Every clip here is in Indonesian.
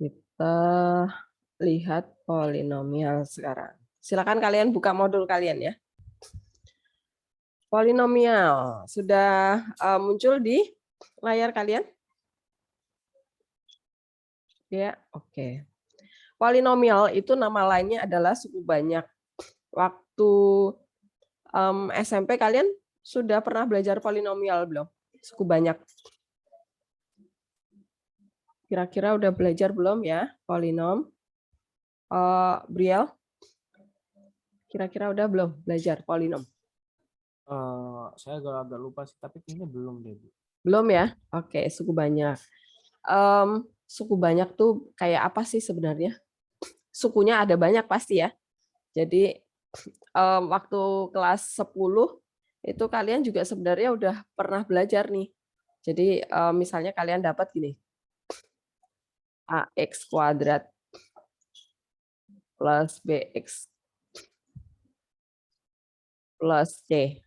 Kita lihat polinomial sekarang. Silakan kalian buka modul kalian ya. Polinomial sudah muncul di layar kalian? Ya, oke. Polinomial itu nama lainnya adalah suku banyak. Waktu SMP kalian sudah pernah belajar polinomial belum? Suku banyak. Kira-kira udah belajar belum ya polinom? Briel? Kira-kira udah belum belajar polinom? Saya agak lupa sih, tapi kayaknya belum deh, Bu. Belum ya? Oke, suku banyak. Suku banyak tuh kayak apa sih sebenarnya? Sukunya ada banyak pasti ya. Jadi waktu kelas 10 itu kalian juga sebenarnya udah pernah belajar nih. Jadi misalnya kalian dapat gini. AX kuadrat plus BX plus C.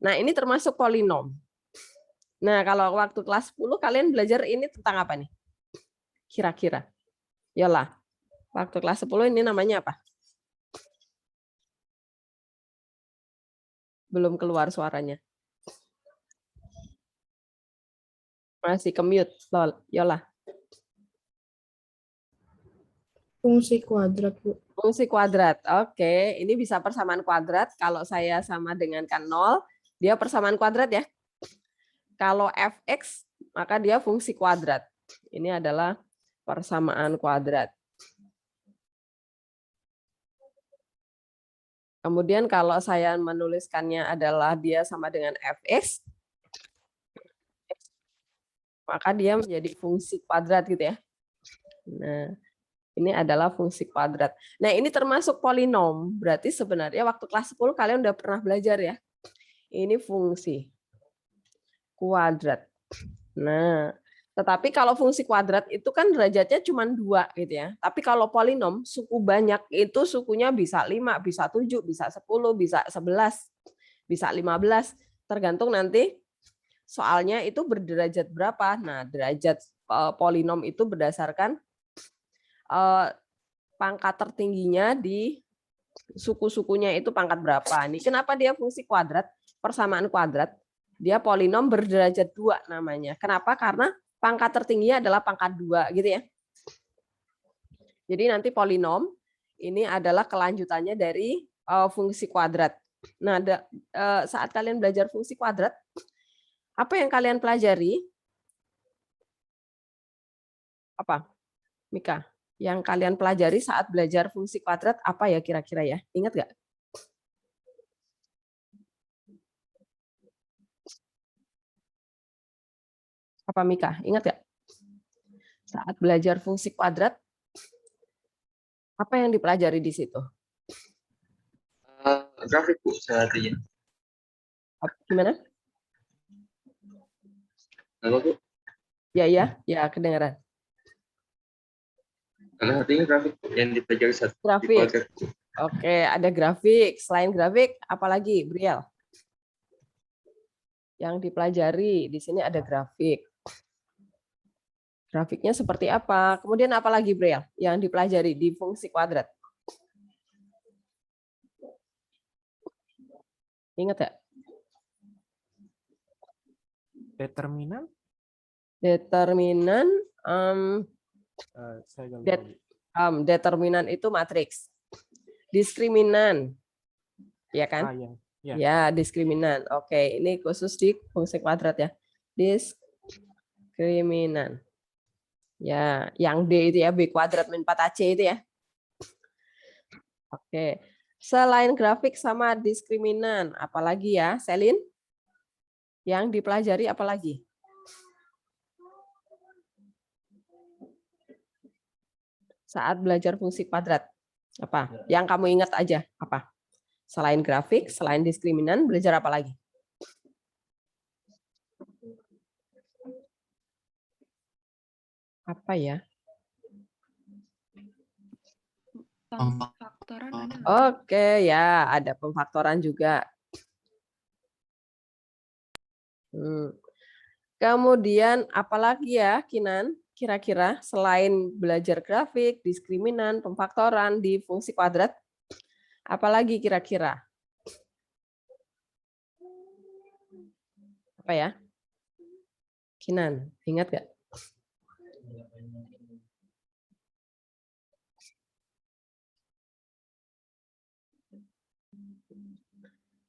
Nah, ini termasuk polinom. Nah, kalau waktu kelas 10 kalian belajar ini tentang apa nih? Kira-kira. Yalah. Waktu kelas 10 ini namanya apa? Belum keluar suaranya. Masih ke-mute. Yola. Fungsi kuadrat, Bu. Fungsi kuadrat. Oke, ini bisa persamaan kuadrat. Kalau saya sama dengan kan 0, dia persamaan kuadrat ya. Kalau fx, maka dia fungsi kuadrat. Ini adalah persamaan kuadrat. Kemudian kalau saya menuliskannya adalah dia sama dengan fx, maka dia menjadi fungsi kuadrat gitu ya. Nah, ini adalah fungsi kuadrat. Nah, ini termasuk polinom. Berarti sebenarnya waktu kelas 10 kalian udah pernah belajar ya. Ini fungsi kuadrat. Nah, tetapi kalau fungsi kuadrat itu kan derajatnya cuma 2 gitu ya. Tapi kalau polinom suku banyak itu sukunya bisa 5, bisa 7, bisa 10, bisa 11, bisa 15, tergantung nanti soalnya itu berderajat berapa. Nah, derajat polinom itu berdasarkan pangkat tertingginya di suku-sukunya itu pangkat berapa. Ini kenapa dia fungsi kuadrat, persamaan kuadrat. Dia polinom berderajat 2 namanya. Kenapa? Karena pangkat tertingginya adalah pangkat 2 gitu ya. Jadi nanti polinom ini adalah kelanjutannya dari fungsi kuadrat. Nah, saat kalian belajar fungsi kuadrat, apa yang kalian pelajari? Apa? Mika, yang kalian pelajari saat belajar fungsi kuadrat apa ya kira-kira ya? Ingat nggak? Apa Mika? Ingat nggak? Saat belajar fungsi kuadrat, apa yang dipelajari di situ? Grafik, Bu, sepertinya. Gimana? Halo, Bu. Ya, kedengaran. Karena artinya grafik yang dipelajari saat Grafik. Oke, ada grafik. Selain grafik, apalagi, Briel? Yang dipelajari di sini ada grafik. Grafiknya seperti apa? Kemudian apalagi, Briel, yang dipelajari di fungsi kuadrat? Ingat ya? Determinan? Determinan, Saya agak lupa. determinan itu matriks. Diskriminan, ya kan? Ya. Ya, diskriminan. Oke, ini khusus di fungsi kuadrat ya. Diskriminan. Ya, yang D itu ya, B kuadrat min 4AC itu ya. Oke. Selain grafik sama diskriminan, apalagi ya, Selin? Yang dipelajari apalagi? Saat belajar fungsi kuadrat. Apa? Yang kamu ingat aja, apa? Selain grafik, selain diskriminan, belajar apa lagi? Apa ya? Pemfaktoran ada nggak? Oke, ya, ada pemfaktoran juga. Kemudian apalagi ya, Kinan? Kira-kira selain belajar grafik, diskriminan, pemfaktoran di fungsi kuadrat, apalagi kira-kira? Apa ya? Kinan, ingat gak?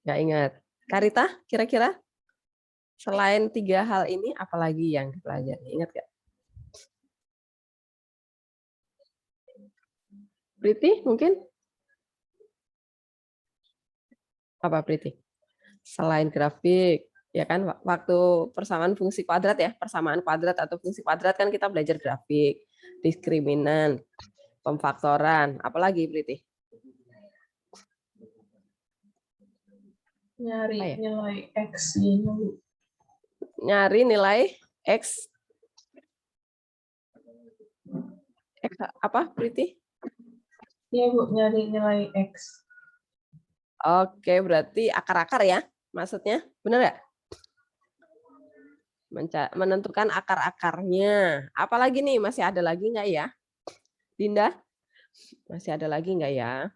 Nggak ingat. Karita, kira-kira selain 3 hal ini, apalagi yang dipelajari? Ingat gak? Priti, mungkin? Apa Priti? Selain grafik, ya kan waktu persamaan fungsi kuadrat ya, persamaan kuadrat atau fungsi kuadrat kan kita belajar grafik, diskriminan, pemfaktoran, apalagi Priti? Nyari Apa ya? nilai X-nya, Bu. Nyari nilai X. X apa Priti? Iya, Bu, nyari nilai X. Oke, berarti akar-akar ya maksudnya, benar nggak? Menentukan akar-akarnya. Apalagi nih, masih ada lagi nggak ya? Dinda, masih ada lagi nggak ya?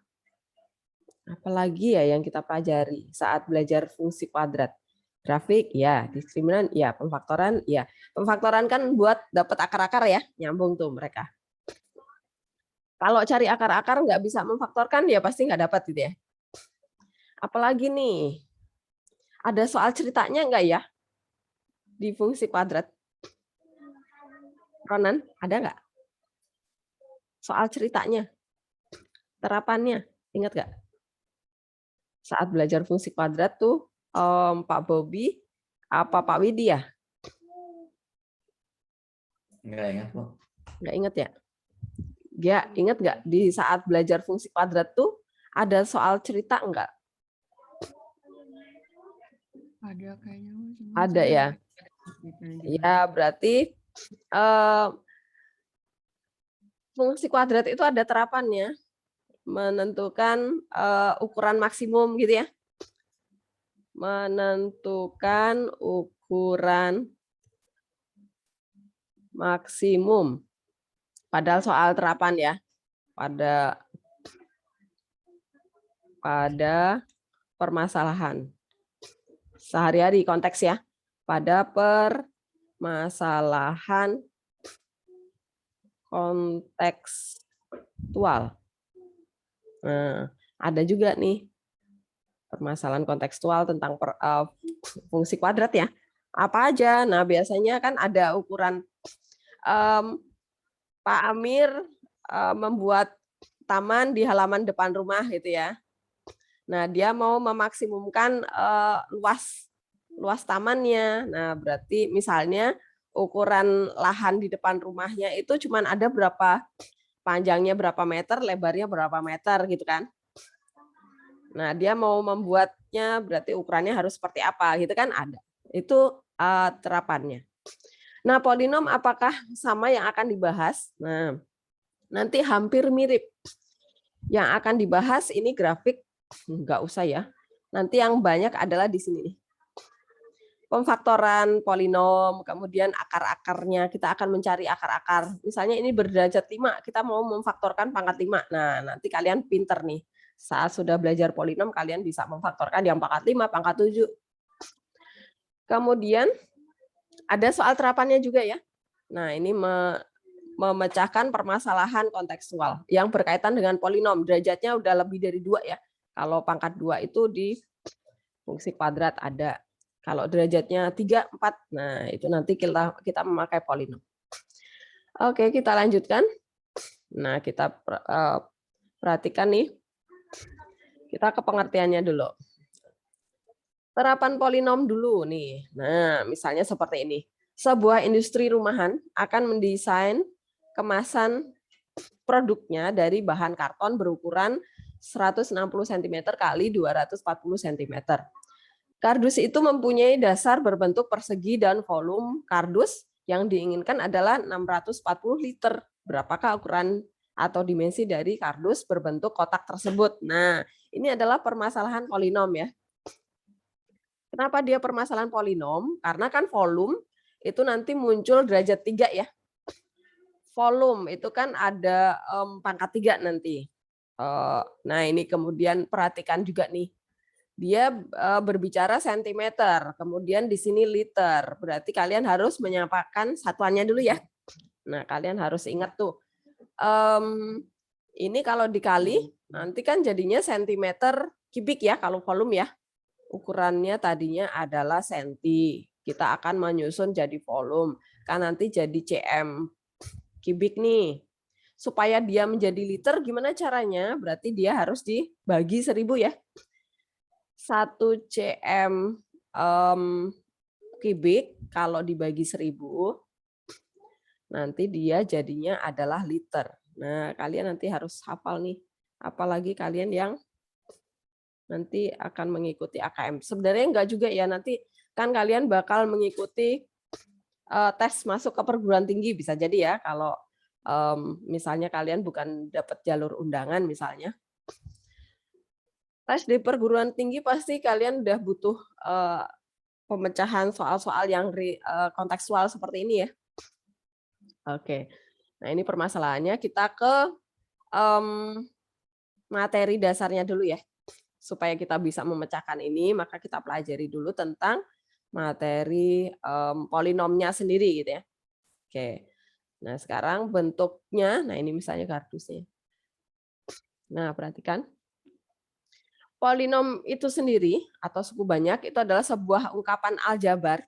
Apalagi ya yang kita pelajari saat belajar fungsi kuadrat? Grafik, ya. Diskriminan, ya. Pemfaktoran, ya. Pemfaktoran kan buat dapat akar-akar ya, nyambung tuh mereka. Kalau cari akar-akar nggak bisa memfaktorkan, ya pasti nggak dapat gitu ya. Apalagi nih, ada soal ceritanya nggak ya di fungsi kuadrat? Ronan, ada nggak? Soal ceritanya, terapannya, ingat nggak? Saat belajar fungsi kuadrat tuh, Pak Bobi, apa Pak Widi ya? Nggak ingat, Bu. Nggak ingat ya? Ya, ingat nggak di saat belajar fungsi kuadrat tuh ada soal cerita nggak? Ada kayaknya. Ada ya. Ya, berarti fungsi kuadrat itu ada terapannya, menentukan ukuran maksimum gitu ya. Menentukan ukuran maksimum. Padahal soal terapan ya. Pada permasalahan. Sehari-hari konteks ya. Pada permasalahan kontekstual. Nah, ada juga nih permasalahan kontekstual tentang fungsi kuadrat ya. Apa aja? Nah, biasanya kan ada ukuran Pak Amir membuat taman di halaman depan rumah gitu ya. Nah, dia mau memaksimumkan luas tamannya. Nah, berarti misalnya ukuran lahan di depan rumahnya itu cuma ada berapa, panjangnya berapa meter, lebarnya berapa meter gitu kan. Nah, dia mau membuatnya berarti ukurannya harus seperti apa gitu kan, ada. Itu terapannya. Nah, polinom apakah sama yang akan dibahas? Nah, nanti hampir mirip. Yang akan dibahas ini grafik, nggak usah ya. Nanti yang banyak adalah di sini nih. Pemfaktoran polinom, kemudian akar-akarnya, kita akan mencari akar-akar. Misalnya ini berderajat 5, kita mau memfaktorkan pangkat 5. Nah, nanti kalian pinter nih. Saat sudah belajar polinom, kalian bisa memfaktorkan yang pangkat 5, pangkat 7. Kemudian ada soal terapannya juga ya. Nah, ini memecahkan permasalahan kontekstual yang berkaitan dengan polinom. Derajatnya udah lebih dari 2 ya. Kalau pangkat 2 itu di fungsi kuadrat ada. Kalau derajatnya 3, 4, nah itu nanti kita memakai polinom. Oke, kita lanjutkan. Nah, kita perhatikan nih. Kita ke pengertiannya dulu. Terapan polinom dulu nih. Nah, misalnya seperti ini. Sebuah industri rumahan akan mendesain kemasan produknya dari bahan karton berukuran 160 cm kali 240 cm. Kardus itu mempunyai dasar berbentuk persegi dan volume kardus yang diinginkan adalah 640 liter. Berapakah ukuran atau dimensi dari kardus berbentuk kotak tersebut? Nah, ini adalah permasalahan polinom ya. Kenapa dia permasalahan polinom? Karena kan volume itu nanti muncul derajat 3 ya. Volume itu kan ada pangkat 3 nanti. Nah ini kemudian perhatikan juga nih. Dia berbicara sentimeter, kemudian di sini liter. Berarti kalian harus menyampaikan satuannya dulu ya. Nah kalian harus ingat tuh. Ini kalau dikali, nanti kan jadinya sentimeter kubik ya kalau volume ya. Ukurannya tadinya adalah senti. Kita akan menyusun jadi volume. Kan nanti jadi cm kubik nih. Supaya dia menjadi liter gimana caranya? Berarti dia harus dibagi 1000 ya. 1 cm kubik kalau dibagi 1000 nanti dia jadinya adalah liter. Nah, kalian nanti harus hafal nih. Apalagi kalian yang nanti akan mengikuti AKM. Sebenarnya enggak juga ya, nanti kan kalian bakal mengikuti tes masuk ke perguruan tinggi bisa jadi ya kalau misalnya kalian bukan dapat jalur undangan misalnya. Tes di perguruan tinggi pasti kalian udah butuh pemecahan soal-soal yang kontekstual seperti ini ya. Oke. Nah, ini permasalahannya kita ke materi dasarnya dulu ya. Supaya kita bisa memecahkan ini, maka kita pelajari dulu tentang materi polinomnya sendiri gitu ya. Oke. Nah, sekarang bentuknya, nah ini misalnya kardusnya. Nah, perhatikan. Polinom itu sendiri atau suku banyak itu adalah sebuah ungkapan aljabar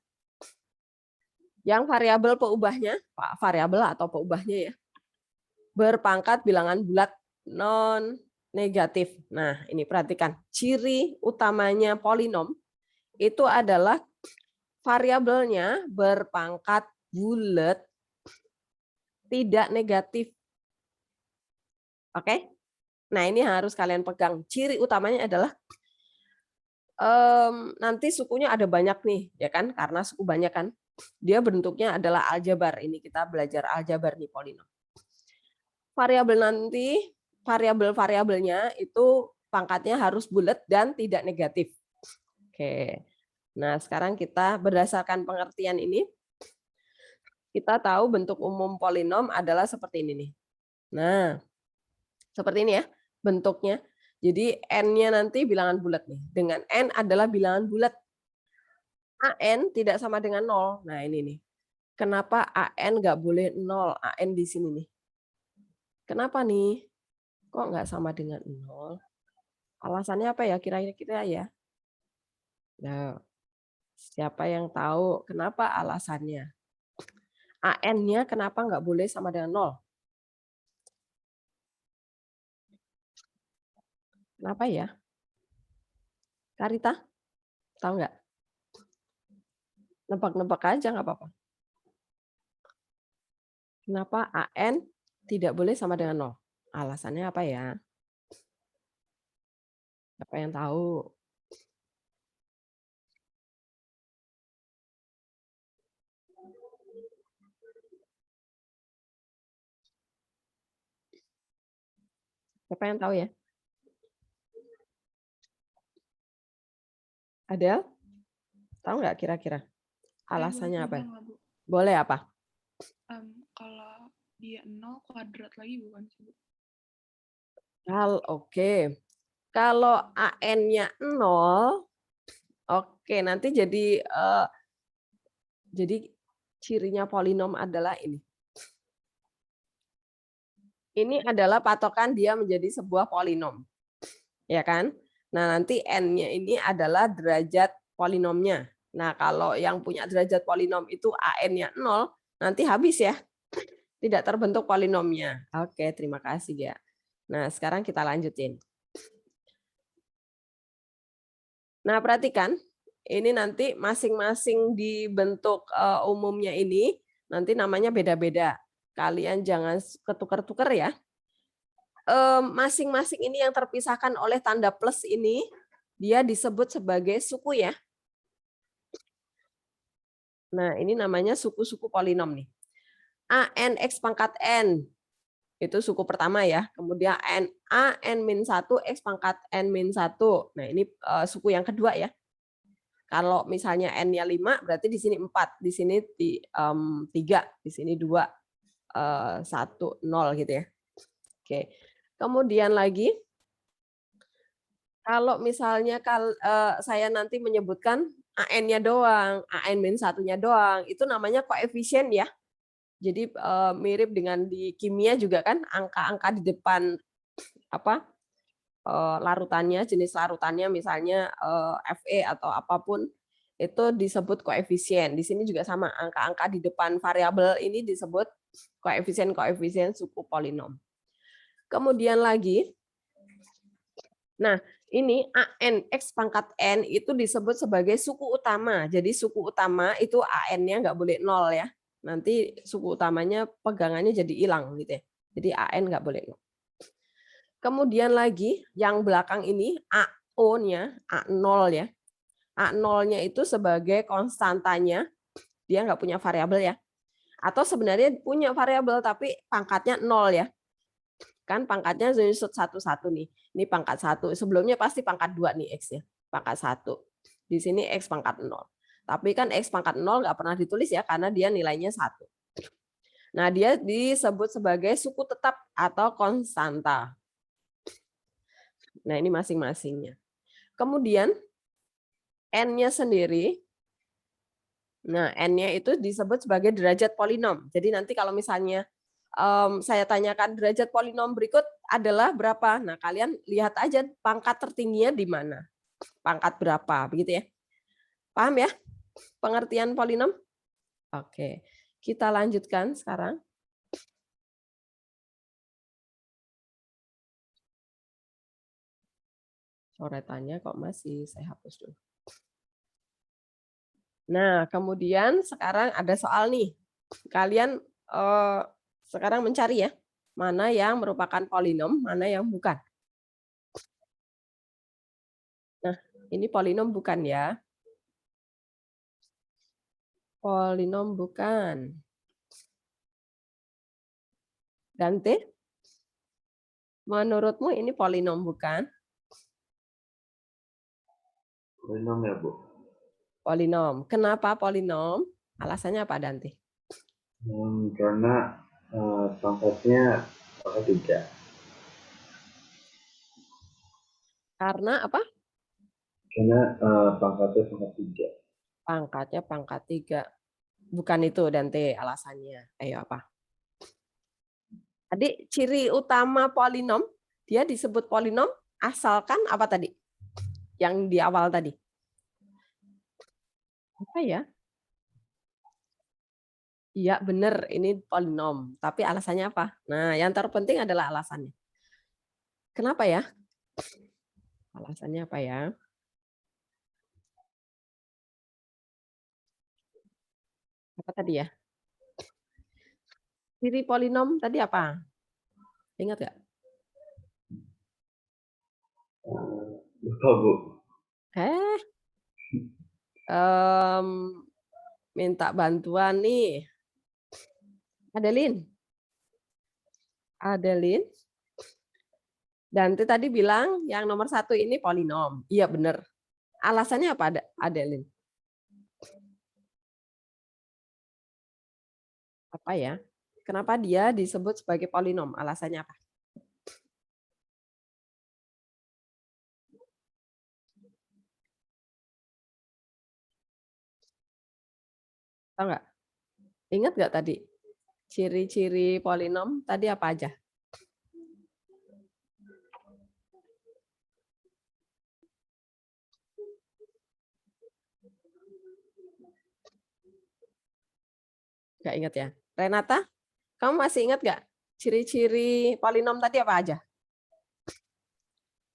yang variabel peubahnya, variabel atau peubahnya ya, berpangkat bilangan bulat non negatif. Nah, ini perhatikan. Ciri utamanya polinom itu adalah variabelnya berpangkat bulat tidak negatif. Oke? Nah, ini harus kalian pegang. Ciri utamanya adalah nanti sukunya ada banyak nih, ya kan? Karena suku banyak kan. Dia bentuknya adalah aljabar. Ini kita belajar aljabar nih polinom. Variabel nanti, variabelnya itu pangkatnya harus bulat dan tidak negatif. Oke. Nah, sekarang kita berdasarkan pengertian ini, kita tahu bentuk umum polinom adalah seperti ini nih. Nah, seperti ini ya bentuknya. Jadi n-nya nanti bilangan bulat nih. Dengan n adalah bilangan bulat. AN tidak sama dengan 0. Nah, ini nih. Kenapa AN nggak boleh 0? AN di sini nih. Kenapa nih? Kok nggak sama dengan 0? Alasannya apa ya kira-kira ya? Nah, siapa yang tahu kenapa alasannya? AN-nya kenapa nggak boleh sama dengan 0? Kenapa ya? Karita? Tahu nggak? Nebak-nebak aja nggak apa-apa. Kenapa AN tidak boleh sama dengan 0? Alasannya apa ya? Siapa yang tahu? Siapa yang tahu ya? Adel? Tahu nggak kira-kira? Alasannya apa? Boleh apa? Kalau dia 0 kuadrat lagi bukan sih, Bu? Oke. Kalau AN-nya 0, oke, nanti jadi cirinya polinom adalah ini. Ini adalah patokan dia menjadi sebuah polinom. Ya kan? Nah, nanti n-nya ini adalah derajat polinomnya. Nah, kalau yang punya derajat polinom itu AN-nya 0, nanti habis ya. Tidak terbentuk polinomnya. Oke, terima kasih ya. Nah, sekarang kita lanjutin. Nah, perhatikan. Ini nanti masing-masing di bentuk umumnya ini, nanti namanya beda-beda. Kalian jangan ketukar-tukar ya. Masing-masing ini yang terpisahkan oleh tanda plus ini, dia disebut sebagai suku ya. Nah, ini namanya suku-suku polinom nih. AN X pangkat N, itu suku pertama ya. Kemudian AN-1 X pangkat N-1. Nah, ini suku yang kedua ya. Kalau misalnya n-nya 5, berarti di sini 4, di sini 3, di sini 2, 1, 0 gitu ya. Oke. Kemudian lagi, kalau misalnya saya nanti menyebutkan AN-nya doang, AN-1-nya doang, itu namanya koefisien ya. Jadi mirip dengan di kimia juga kan, angka-angka di depan larutannya, jenis larutannya misalnya Fe atau apapun itu disebut koefisien. Di sini juga sama, angka-angka di depan variabel ini disebut koefisien suku polinom. Kemudian lagi, nah ini AN X pangkat N itu disebut sebagai suku utama. Jadi suku utama itu AN-nya nggak boleh 0 ya. Nanti suku utamanya pegangannya jadi hilang gitu ya. Jadi AN nggak boleh 0. Kemudian lagi yang belakang ini AO-nya, A0 ya. A0-nya itu sebagai konstantanya, dia nggak punya variabel ya. Atau sebenarnya punya variabel tapi pangkatnya 0 ya. Kan pangkatnya nyusut 1 nih. Ini pangkat 1. Sebelumnya pasti pangkat 2 nih X ya. Pangkat 1. Di sini X pangkat 0. Tapi kan X pangkat 0 nggak pernah ditulis ya karena dia nilainya 1. Nah, dia disebut sebagai suku tetap atau konstanta. Nah, ini masing-masingnya. Kemudian N-nya sendiri, nah N-nya itu disebut sebagai derajat polinom. Jadi nanti kalau misalnya saya tanyakan derajat polinom berikut adalah berapa, nah kalian lihat aja pangkat tertingginya di mana, pangkat berapa, begitu ya. Paham ya pengertian polinom? Oke, kita lanjutkan sekarang. Coretannya kok masih saya hapus dulu. Nah, kemudian sekarang ada soal nih. Kalian sekarang mencari ya, mana yang merupakan polinom, mana yang bukan. Nah, ini polinom bukan ya. Polinom bukan. Dante, menurutmu ini polinom bukan? Polinom ya, Bu. Polinom. Kenapa polinom? Alasannya apa, Dante? Karena pangkatnya pangkat 3. Karena apa? Karena pangkatnya pangkat 3. Pangkatnya pangkat 3. Bukan itu, Dante, alasannya. Ayo apa? Tadi ciri utama polinom, dia disebut polinom asalkan apa tadi? Yang di awal tadi. Apa ya? Iya, benar, ini polinom. Tapi alasannya apa? Nah, yang terpenting adalah alasannya. Kenapa ya? Alasannya apa ya? Apa tadi ya? Ciri polinom tadi apa? Ingat nggak? Lupa, Bu. Minta bantuan nih. Adeline. Dante tadi bilang yang nomor 1 ini polinom. Iya benar. Alasannya apa, Adeline? Apa ya? Kenapa dia disebut sebagai polinom? Alasannya apa? Tahu nggak? Ingat nggak tadi? Ciri-ciri polinom tadi apa aja? Nggak ingat ya? Renata, kamu masih ingat nggak? Ciri-ciri polinom tadi apa aja?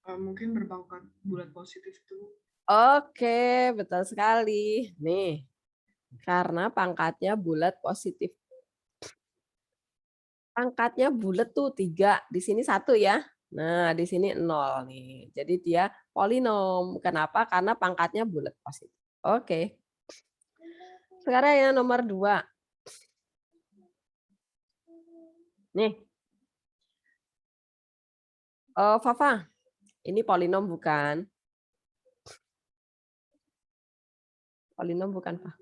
Mungkin berpangkat bulat positif itu. Oke, betul sekali. Nih, karena pangkatnya bulat positif. Pangkatnya bulat tuh 3, di sini 1 ya. Nah, di sini 0 nih. Jadi dia polinom. Kenapa? Karena pangkatnya bulat positif. Oke. Sekarang yang nomor 2. Nih. Fafa, ini polinom bukan? Polinom bukan, Pak?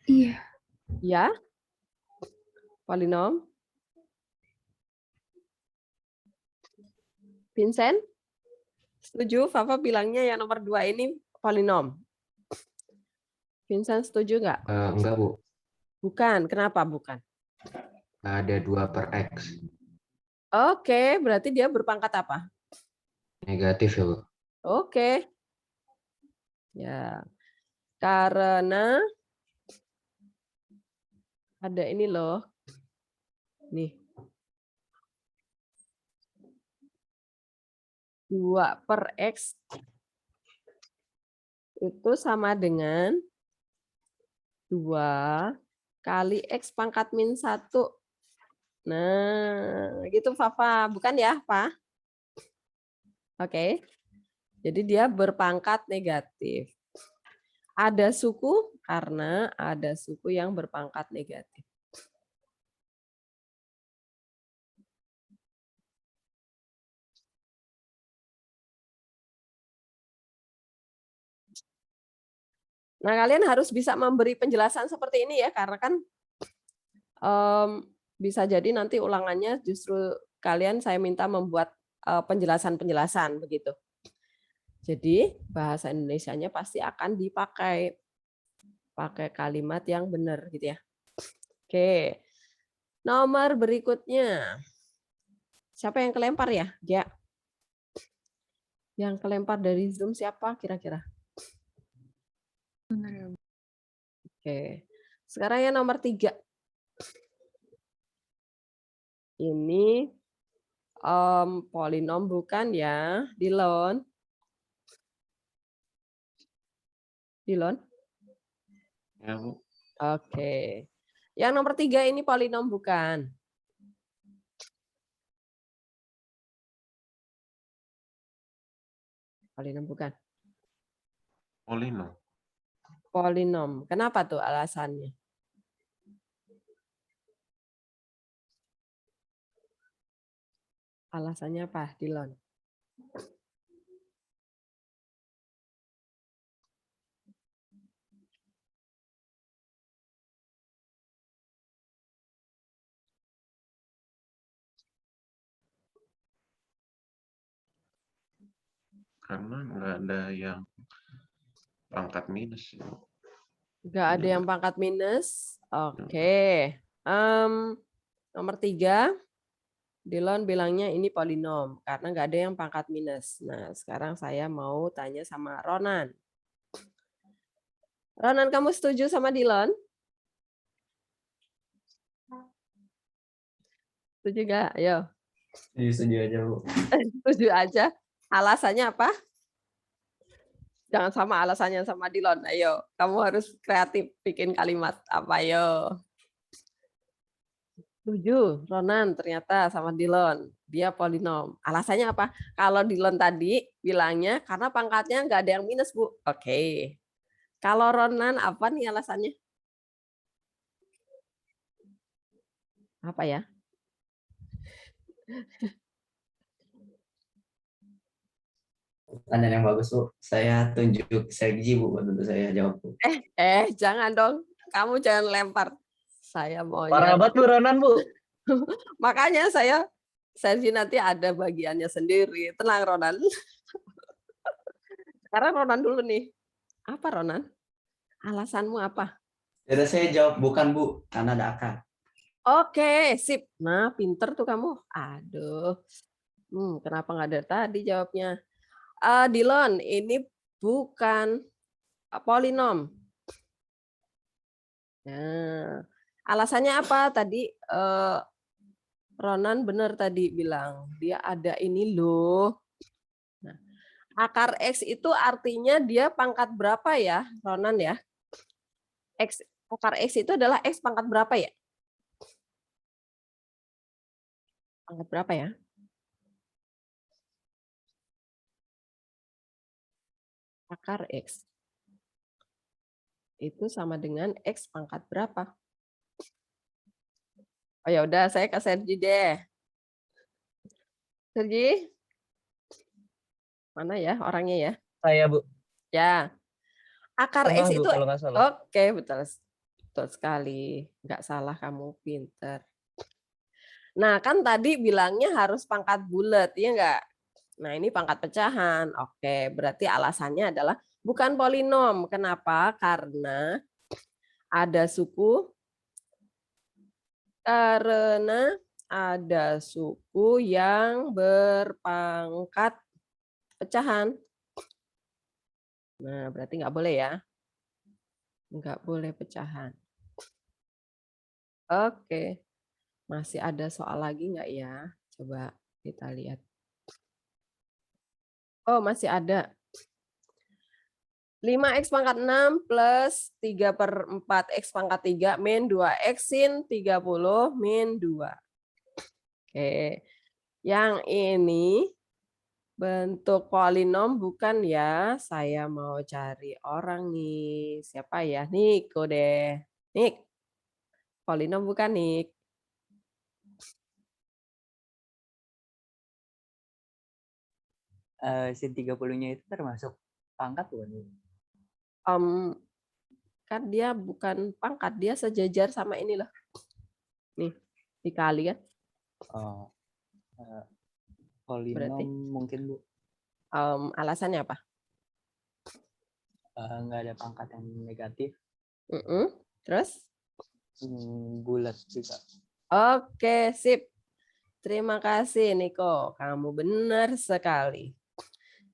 Iya. Ya? Polinom? Vincent? Setuju? Fafa bilangnya yang nomor 2 ini polinom. Vincent setuju nggak? Enggak, Bu. Bukan. Kenapa bukan? Ada 2 per X. Oke, berarti dia berpangkat apa? Negatif ya, Bu. Oke. Ya. Karena ada ini loh. Nih. 2 per X itu sama dengan 2 kali X pangkat min 1. Nah, gitu Fafa. Bukan ya, Pak? Oke. Jadi dia berpangkat negatif. Ada suku karena ada suku yang berpangkat negatif. Nah, kalian harus bisa memberi penjelasan seperti ini ya, karena kan bisa jadi nanti ulangannya justru kalian saya minta membuat penjelasan-penjelasan begitu. Jadi bahasa Indonesianya pasti akan dipakai kalimat yang benar gitu ya. Oke. Nomor berikutnya. Siapa yang kelempar ya? Ya. Yang kelempar dari Zoom siapa kira-kira? Benar ya, Bu. Oke. Sekarang yang nomor 3. Ini polinom bukan ya, Dilon? Dilon? Ya, Bu. Oke. Yang nomor 3 ini polinom bukan? Polinom bukan? Polinom. Polinom. Kenapa tuh alasannya? Alasannya apa, Dilon? Karena nggak ada yang pangkat minus. Ya, Bu. Nggak ada yang pangkat minus. Oke. Nomor 3, Dilon bilangnya ini polinom karena nggak ada yang pangkat minus. Nah, sekarang saya mau tanya sama Ronan. Ronan, kamu setuju sama Dilon? Setuju nggak? Ayo. Setuju aja, Bu. Setuju aja. Alasannya apa? Jangan sama alasannya sama Dilon. Ayo, kamu harus kreatif bikin kalimat apa, ayo. Setuju, Ronan ternyata sama Dilon. Dia polinom. Alasannya apa? Kalau Dilon tadi bilangnya karena pangkatnya nggak ada yang minus, Bu. Oke. Kalau Ronan apa nih alasannya? Apa ya? Pertanyaan yang bagus, Bu. Saya tunjuk Sergi, Bu, tentu saya jawab, Bu. Jangan dong. Kamu jangan lempar. Saya mau Parah banget, Bu, Ronan, Bu. Makanya saya Sergi nanti ada bagiannya sendiri. Tenang, Ronan. Sekarang Ronan dulu nih. Apa, Ronan? Alasanmu apa? Jadi saya jawab bukan, Bu, karena ada akar. Oke, sip. Nah, pinter tuh kamu. Aduh. Kenapa nggak dari tadi jawabnya? Dilon, ini bukan polinom. Nah, alasannya apa? Tadi Ronan benar tadi bilang. Dia ada ini loh. Nah, akar X itu artinya dia pangkat berapa ya, Ronan ya? Akar X itu adalah X pangkat berapa ya? Pangkat berapa ya? Akar X itu sama dengan X pangkat berapa? Oh ya udah, saya ke Sergi deh. Sergi, mana ya orangnya ya? Saya, Bu. Ya, akar Tengah, X Bu, itu kalau nggak salah. oke, betul sekali. Nggak salah, kamu pinter. Nah, kan tadi bilangnya harus pangkat bulat, ya nggak? Nah, ini pangkat pecahan. Oke, berarti alasannya adalah bukan polinom. Kenapa? Karena ada suku yang berpangkat pecahan. Nah, berarti nggak boleh ya. Nggak boleh pecahan. Oke. Masih ada soal lagi nggak ya? Coba kita lihat. Oh, masih ada. 5x pangkat 6 plus 3/4 x pangkat 3 min 2x sin 30 min 2. Oke. Yang ini bentuk polinom bukan ya? Saya mau cari orang nih. Siapa ya? Niko deh. Nik. Polinom bukan, Nik? Sin 30-nya itu termasuk pangkat bukan? Bu? Kan dia bukan pangkat, dia sejajar sama ini loh. Nih, dikali kan. Oh, polinom Berarti mungkin, Bu. Alasannya apa? Nggak ada pangkat yang negatif. Terus? Bulat juga. Oke, sip. Terima kasih, Niko. Kamu benar sekali.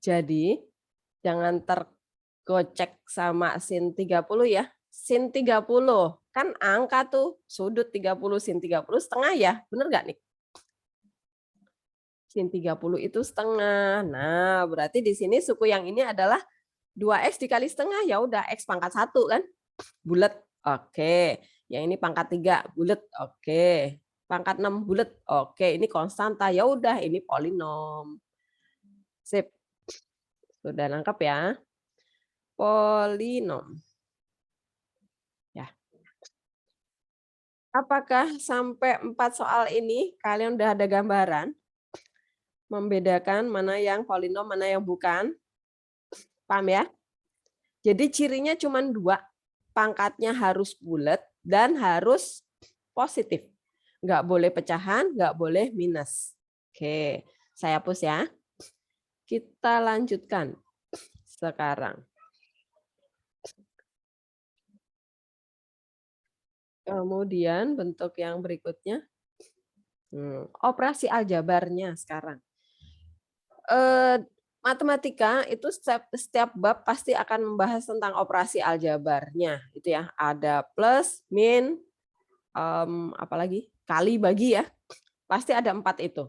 Jadi, jangan tergocek sama sin 30 ya. Sin 30 kan angka tuh, sudut 30 sin 30 setengah ya. Benar nggak nih? Sin 30 itu setengah. Nah, berarti di sini suku yang ini adalah 2x dikali setengah, ya udah x pangkat 1 kan. Bulat. Oke. Yang ini pangkat 3 bulat. Oke. Pangkat 6 bulat. Oke, ini konstanta. Ya udah, ini polinom. Sip. Sudah nangkep ya? Polinom. Ya. Apakah sampai 4 soal ini kalian udah ada gambaran? Membedakan mana yang polinom, mana yang bukan? Paham ya? Jadi cirinya cuma 2. Pangkatnya harus bulat dan harus positif. Nggak boleh pecahan, nggak boleh minus. Oke, saya hapus ya. Kita lanjutkan sekarang. Kemudian bentuk yang berikutnya. Operasi aljabarnya sekarang. Matematika itu setiap bab pasti akan membahas tentang operasi aljabarnya. Itu ya, ada plus, min, apalagi kali, bagi ya. Pasti ada 4 itu.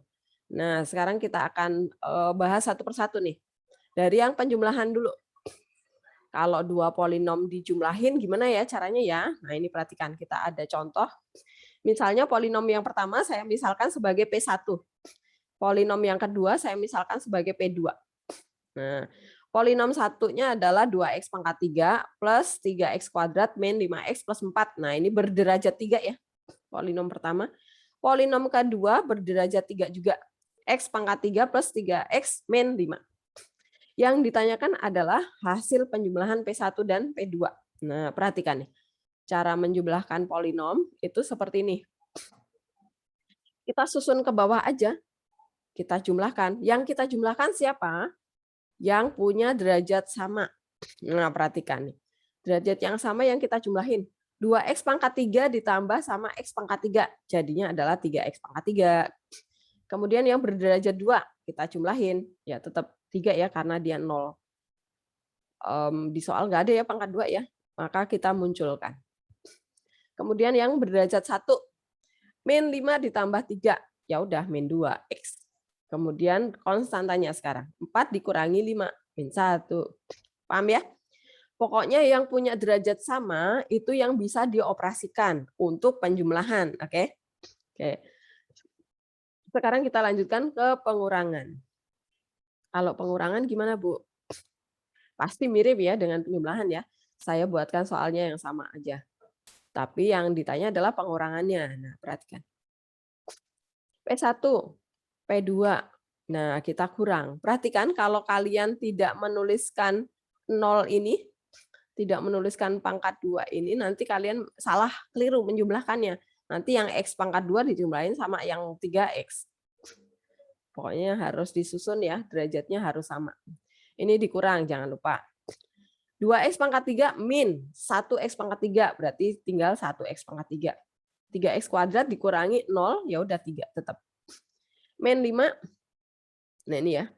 Nah, sekarang kita akan bahas satu persatu nih. Dari yang penjumlahan dulu. Kalau 2 polinom dijumlahin gimana ya caranya ya? Nah, ini perhatikan, kita ada contoh. Misalnya polinom yang pertama saya misalkan sebagai P1. Polinom yang kedua saya misalkan sebagai P2. Nah, polinom satunya adalah 2x pangkat 3 plus 3x kuadrat min 5x plus 4. Nah, ini berderajat 3 ya. Polinom pertama. Polinom kedua berderajat 3 juga. X pangkat 3 plus 3x min 5. Yang ditanyakan adalah hasil penjumlahan P1 dan P2. Nah, perhatikan nih. Cara menjumlahkan polinom itu seperti ini. Kita susun ke bawah aja. Kita jumlahkan. Yang kita jumlahkan siapa? Yang punya derajat sama. Nah, perhatikan nih. Derajat yang sama yang kita jumlahin. 2x pangkat 3 ditambah sama x pangkat 3. Jadinya adalah 3x pangkat 3. Kemudian yang berderajat 2 kita jumlahin. Ya tetap 3 ya karena dia 0. Di soal nggak ada ya pangkat 2 ya. Maka kita munculkan. Kemudian yang berderajat 1. Min 5 ditambah 3. Ya udah min 2x. Kemudian konstantanya sekarang. 4 dikurangi 5. Min 1. Paham ya? Pokoknya yang punya derajat sama itu yang bisa dioperasikan untuk penjumlahan. Oke? Oke. Sekarang kita lanjutkan ke pengurangan. Kalau pengurangan gimana, Bu? Pasti mirip ya dengan penjumlahan ya. Saya buatkan soalnya yang sama aja. Tapi yang ditanya adalah pengurangannya. Nah, perhatikan. P1, P2. Nah, kita kurang. Perhatikan kalau kalian tidak menuliskan 0 ini, tidak menuliskan pangkat 2 ini, nanti kalian salah, keliru menjumlahkannya. Nanti yang X pangkat 2 dijumlahin sama yang 3X. Pokoknya harus disusun ya, derajatnya harus sama. Ini dikurang, jangan lupa. 2X pangkat 3 min 1X pangkat 3, berarti tinggal 1X pangkat 3. 3X kuadrat dikurangi 0, ya udah 3 tetap. Min 5, nah ini ya.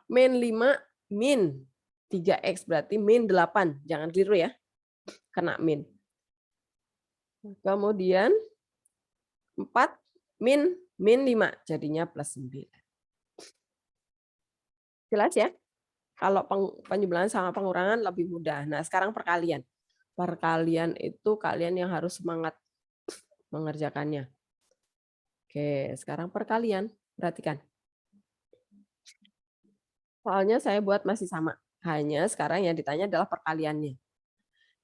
Min 5 min 3X berarti min 8, jangan keliru ya. Kena min. Kemudian 4 min 5, jadinya plus 9. Jelas ya? Kalau penjumlahan sama pengurangan lebih mudah. Nah, sekarang perkalian. Perkalian itu kalian yang harus semangat mengerjakannya. Oke, sekarang perkalian. Perhatikan. Soalnya saya buat masih sama. Hanya sekarang yang ditanya adalah perkaliannya.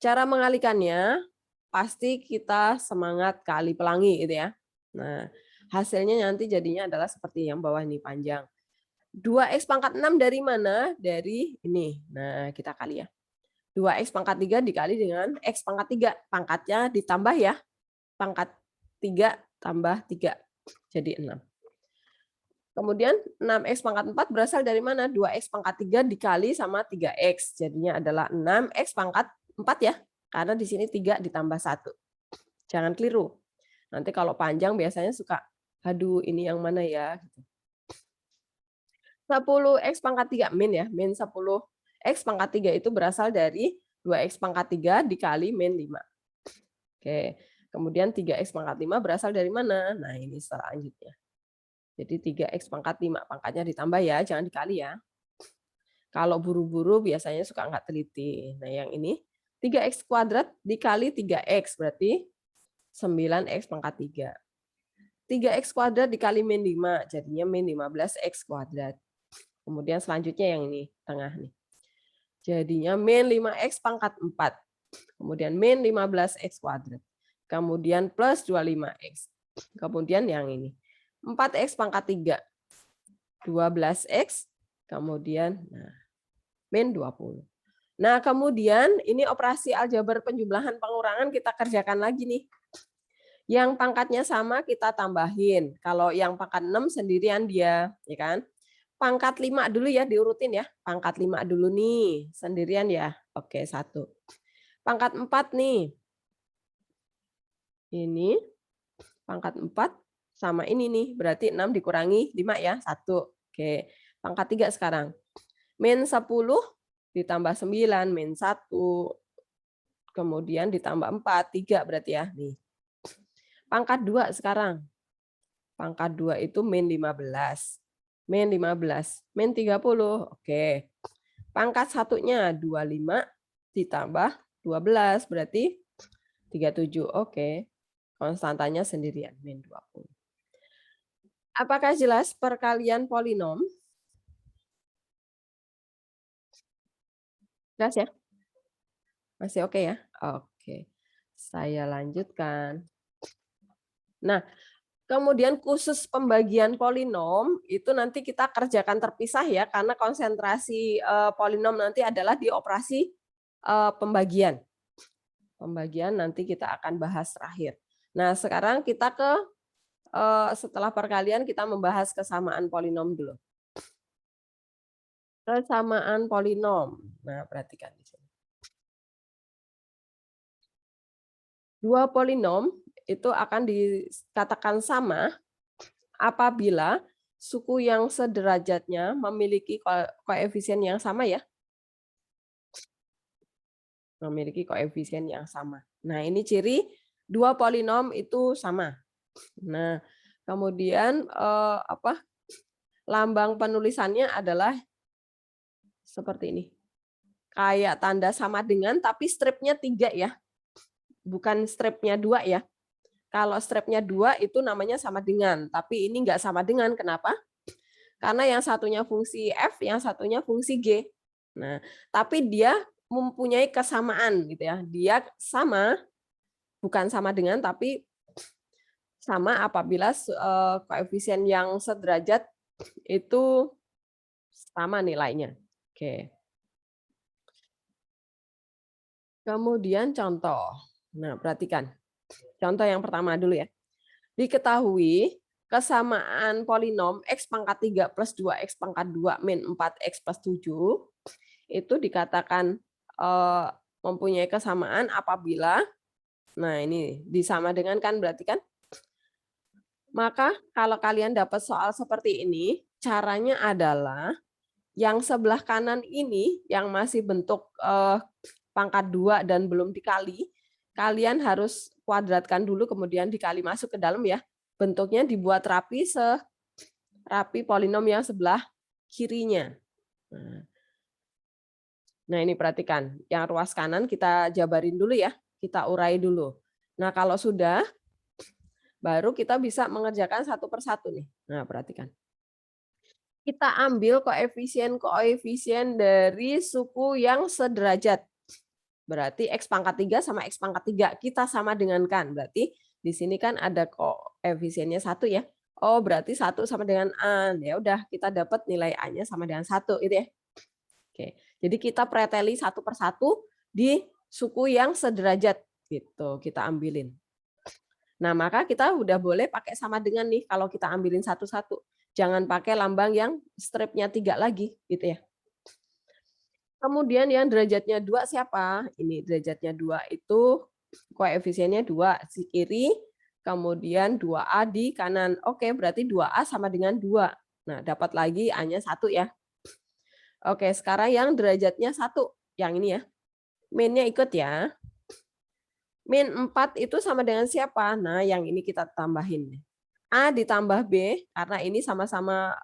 Cara mengalikannya, pasti kita semangat kali pelangi gitu ya. Nah, hasilnya nanti jadinya adalah seperti yang bawah ini panjang. 2X pangkat 6 dari mana? Dari ini. Nah, kita kali ya. 2X pangkat 3 dikali dengan X pangkat 3. Pangkatnya ditambah ya. Pangkat 3 tambah 3. Jadi 6. Kemudian 6X pangkat 4 berasal dari mana? 2X pangkat 3 dikali sama 3X. Jadinya adalah 6X pangkat 4 ya. Karena di sini 3 ditambah 1. Jangan keliru. Nanti kalau panjang biasanya suka, aduh ini yang mana ya? 10X pangkat 3 min ya, min 10X pangkat 3 itu berasal dari 2X pangkat 3 dikali min 5. Oke, kemudian 3X pangkat 5 berasal dari mana? Nah ini selanjutnya. Jadi 3X pangkat 5, pangkatnya ditambah ya, jangan dikali ya. Kalau buru-buru biasanya suka nggak teliti. Nah yang ini 3X kuadrat dikali 3X, berarti 9X pangkat 3. 3X kuadrat dikali min 5, jadinya min 15X kuadrat. Kemudian selanjutnya yang ini, tengah nih. Jadinya min 5X pangkat 4. Kemudian min 15X kuadrat. Kemudian plus 25X. Kemudian yang ini. 4X pangkat 3. 12X. Kemudian nah, min 20. Nah kemudian ini operasi aljabar penjumlahan pengurangan kita kerjakan lagi nih. Yang pangkatnya sama kita tambahin. Kalau yang pangkat 6 sendirian dia, ya kan? Pangkat 5 dulu ya, diurutin ya. Pangkat 5 dulu nih, sendirian ya. Oke, 1. Pangkat 4 nih. Ini pangkat 4 sama ini nih, berarti 6 dikurangi 5 ya, 1. Oke, pangkat 3 sekarang. Min 10 ditambah 9, min 1. Kemudian ditambah 4, 3 berarti ya. Nih. Pangkat 2 sekarang. Pangkat 2 itu min 15. Min 15, min 30. Oke. Pangkat satunya 25 ditambah 12 berarti 37. Oke. Konstantanya sendirian min 20. Apakah jelas perkalian polinom? Jelas ya? Masih oke ya? Oke. Saya lanjutkan. Nah, kemudian khusus pembagian polinom itu nanti kita kerjakan terpisah ya, karena konsentrasi polinom nanti adalah di operasi pembagian. Pembagian nanti kita akan bahas terakhir. Nah sekarang kita ke setelah perkalian kita membahas kesamaan polinom dulu. Kesamaan polinom. Nah perhatikan di sini. Dua polinom itu akan dikatakan sama apabila suku yang sederajatnya memiliki koefisien yang sama ya. Memiliki koefisien yang sama. Nah, ini ciri dua polinom itu sama. Nah, kemudian lambang penulisannya adalah seperti ini. Kayak tanda sama dengan tapi stripnya 3 ya. Bukan stripnya 2 ya. Kalau stripnya 2 itu namanya sama dengan, tapi ini enggak sama dengan. Kenapa? Karena yang satunya fungsi F, yang satunya fungsi G. Nah, tapi dia mempunyai kesamaan gitu ya. Dia sama, bukan sama dengan, tapi sama apabila koefisien yang sederajat itu sama nilainya. Oke. Kemudian contoh. Nah, perhatikan. Contoh yang pertama dulu ya. Diketahui kesamaan polinom x pangkat 3 plus 2x pangkat 2 min 4x plus 7 itu dikatakan mempunyai kesamaan apabila, nah ini disama dengan kan berarti kan. Maka kalau kalian dapat soal seperti ini, caranya adalah yang sebelah kanan ini yang masih bentuk pangkat 2 dan belum dikali, kalian harus kuadratkan dulu kemudian dikali masuk ke dalam ya. Bentuknya dibuat rapi rapi polinom yang sebelah kirinya. Nah, ini perhatikan. Yang ruas kanan kita jabarin dulu ya. Kita urai dulu. Nah, kalau sudah, baru kita bisa mengerjakan satu persatu nih. Nah, perhatikan. Kita ambil koefisien-koefisien dari suku yang sederajat. Berarti X pangkat 3 sama X pangkat 3. Kita sama dengan kan. Berarti di sini kan ada koefisiennya 1 ya. Oh, berarti 1 sama dengan A. Ya udah, kita dapat nilai A-nya sama dengan 1 gitu ya. Oke. Jadi kita preteli satu persatu di suku yang sederajat gitu. Kita ambilin. Nah, maka kita udah boleh pakai sama dengan nih kalau kita ambilin satu-satu. Jangan pakai lambang yang stripnya 3 lagi gitu ya. Kemudian yang derajatnya 2 siapa? Ini derajatnya 2 itu koefisiennya 2 si kiri, kemudian 2A di kanan. Oke, berarti 2A sama dengan 2. Nah, dapat lagi A-nya 1 ya. Oke, sekarang yang derajatnya 1. Yang ini ya. Min-nya ikut ya. Min 4 itu sama dengan siapa? Nah, yang ini kita tambahin. A ditambah B, karena ini sama-sama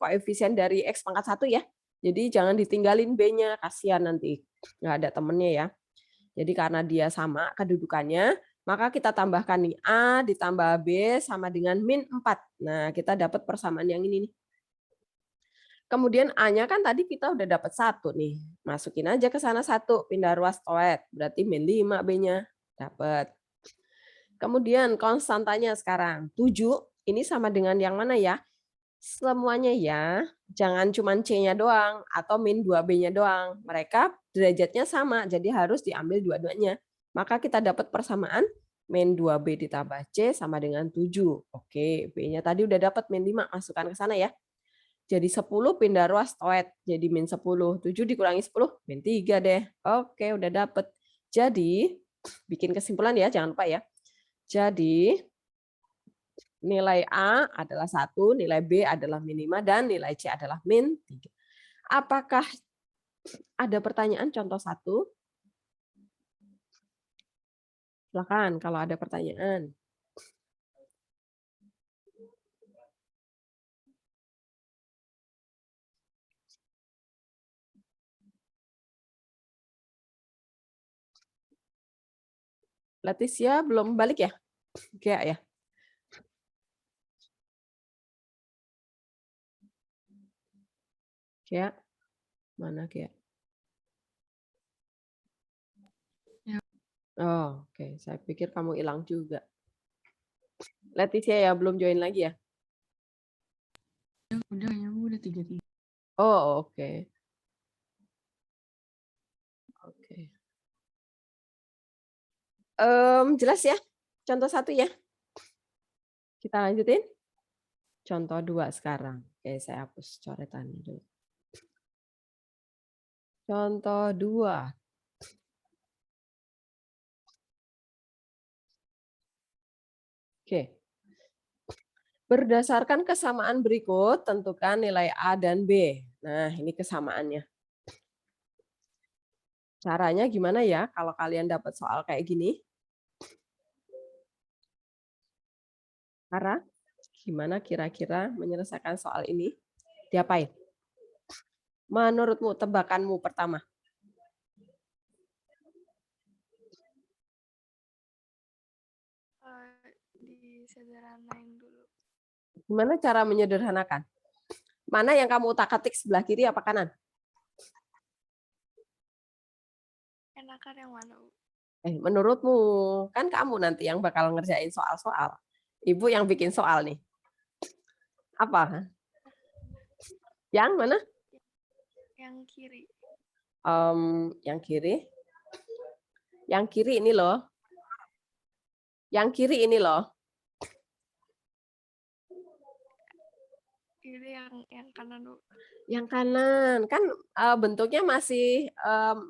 koefisien dari X pangkat 1 ya. Jadi jangan ditinggalin B-nya, kasihan nanti nggak ada temennya ya. Jadi karena dia sama kedudukannya, maka kita tambahkan nih A ditambah B sama dengan min 4. Nah, kita dapat persamaan yang ini nih. Kemudian A-nya kan tadi kita udah dapat 1 nih. Masukin aja ke sana 1, pindah ruas toet. Berarti min 5 B-nya. Dapat. Kemudian konstantanya sekarang 7. Ini sama dengan yang mana ya? Semuanya ya, jangan cuma C-nya doang atau min 2B-nya doang. Mereka derajatnya sama, jadi harus diambil dua-duanya. Maka kita dapat persamaan min 2B ditambah C sama dengan 7. Oke, B-nya tadi udah dapat min 5, masukkan ke sana ya. Jadi 10 pindah ruas toet, jadi min 10. 7 dikurangi 10, min 3 deh. Oke, udah dapat. Jadi, bikin kesimpulan ya, jangan lupa ya. Jadi, nilai A adalah 1, nilai B adalah min 5, dan nilai C adalah min 3. Apakah ada pertanyaan contoh 1? Silakan kalau ada pertanyaan. Leticia belum balik ya? Kayak ya? Kayak mana kayak? Ya. Oh, oke. Saya pikir kamu hilang juga. Leticia ya belum join lagi ya? Udah ya, Bu, udah 3. Oh, oke. Oke. Jelas ya? Contoh 1 ya? Kita lanjutin. Contoh 2 sekarang. Oke, saya hapus coretannya dulu. Contoh 2. Oke. Berdasarkan kesamaan berikut, tentukan nilai A dan B. Nah, ini kesamaannya. Caranya gimana ya kalau kalian dapat soal kayak gini? Ara, gimana kira-kira menyelesaikan soal ini? Diapain? Menurutmu, tebakanmu pertama? Disederhanain dulu. Gimana cara menyederhanakan? Mana yang kamu utak-atik sebelah kiri apa kanan? Enakan yang mana, Bu? Menurutmu, kan kamu nanti yang bakal ngerjain soal-soal. Ibu yang bikin soal nih. Apa? Yang mana? Yang kiri. Yang kiri. Yang kiri ini loh. Yang kiri ini loh. Ini yang kanan, Bu. Yang kanan kan bentuknya masih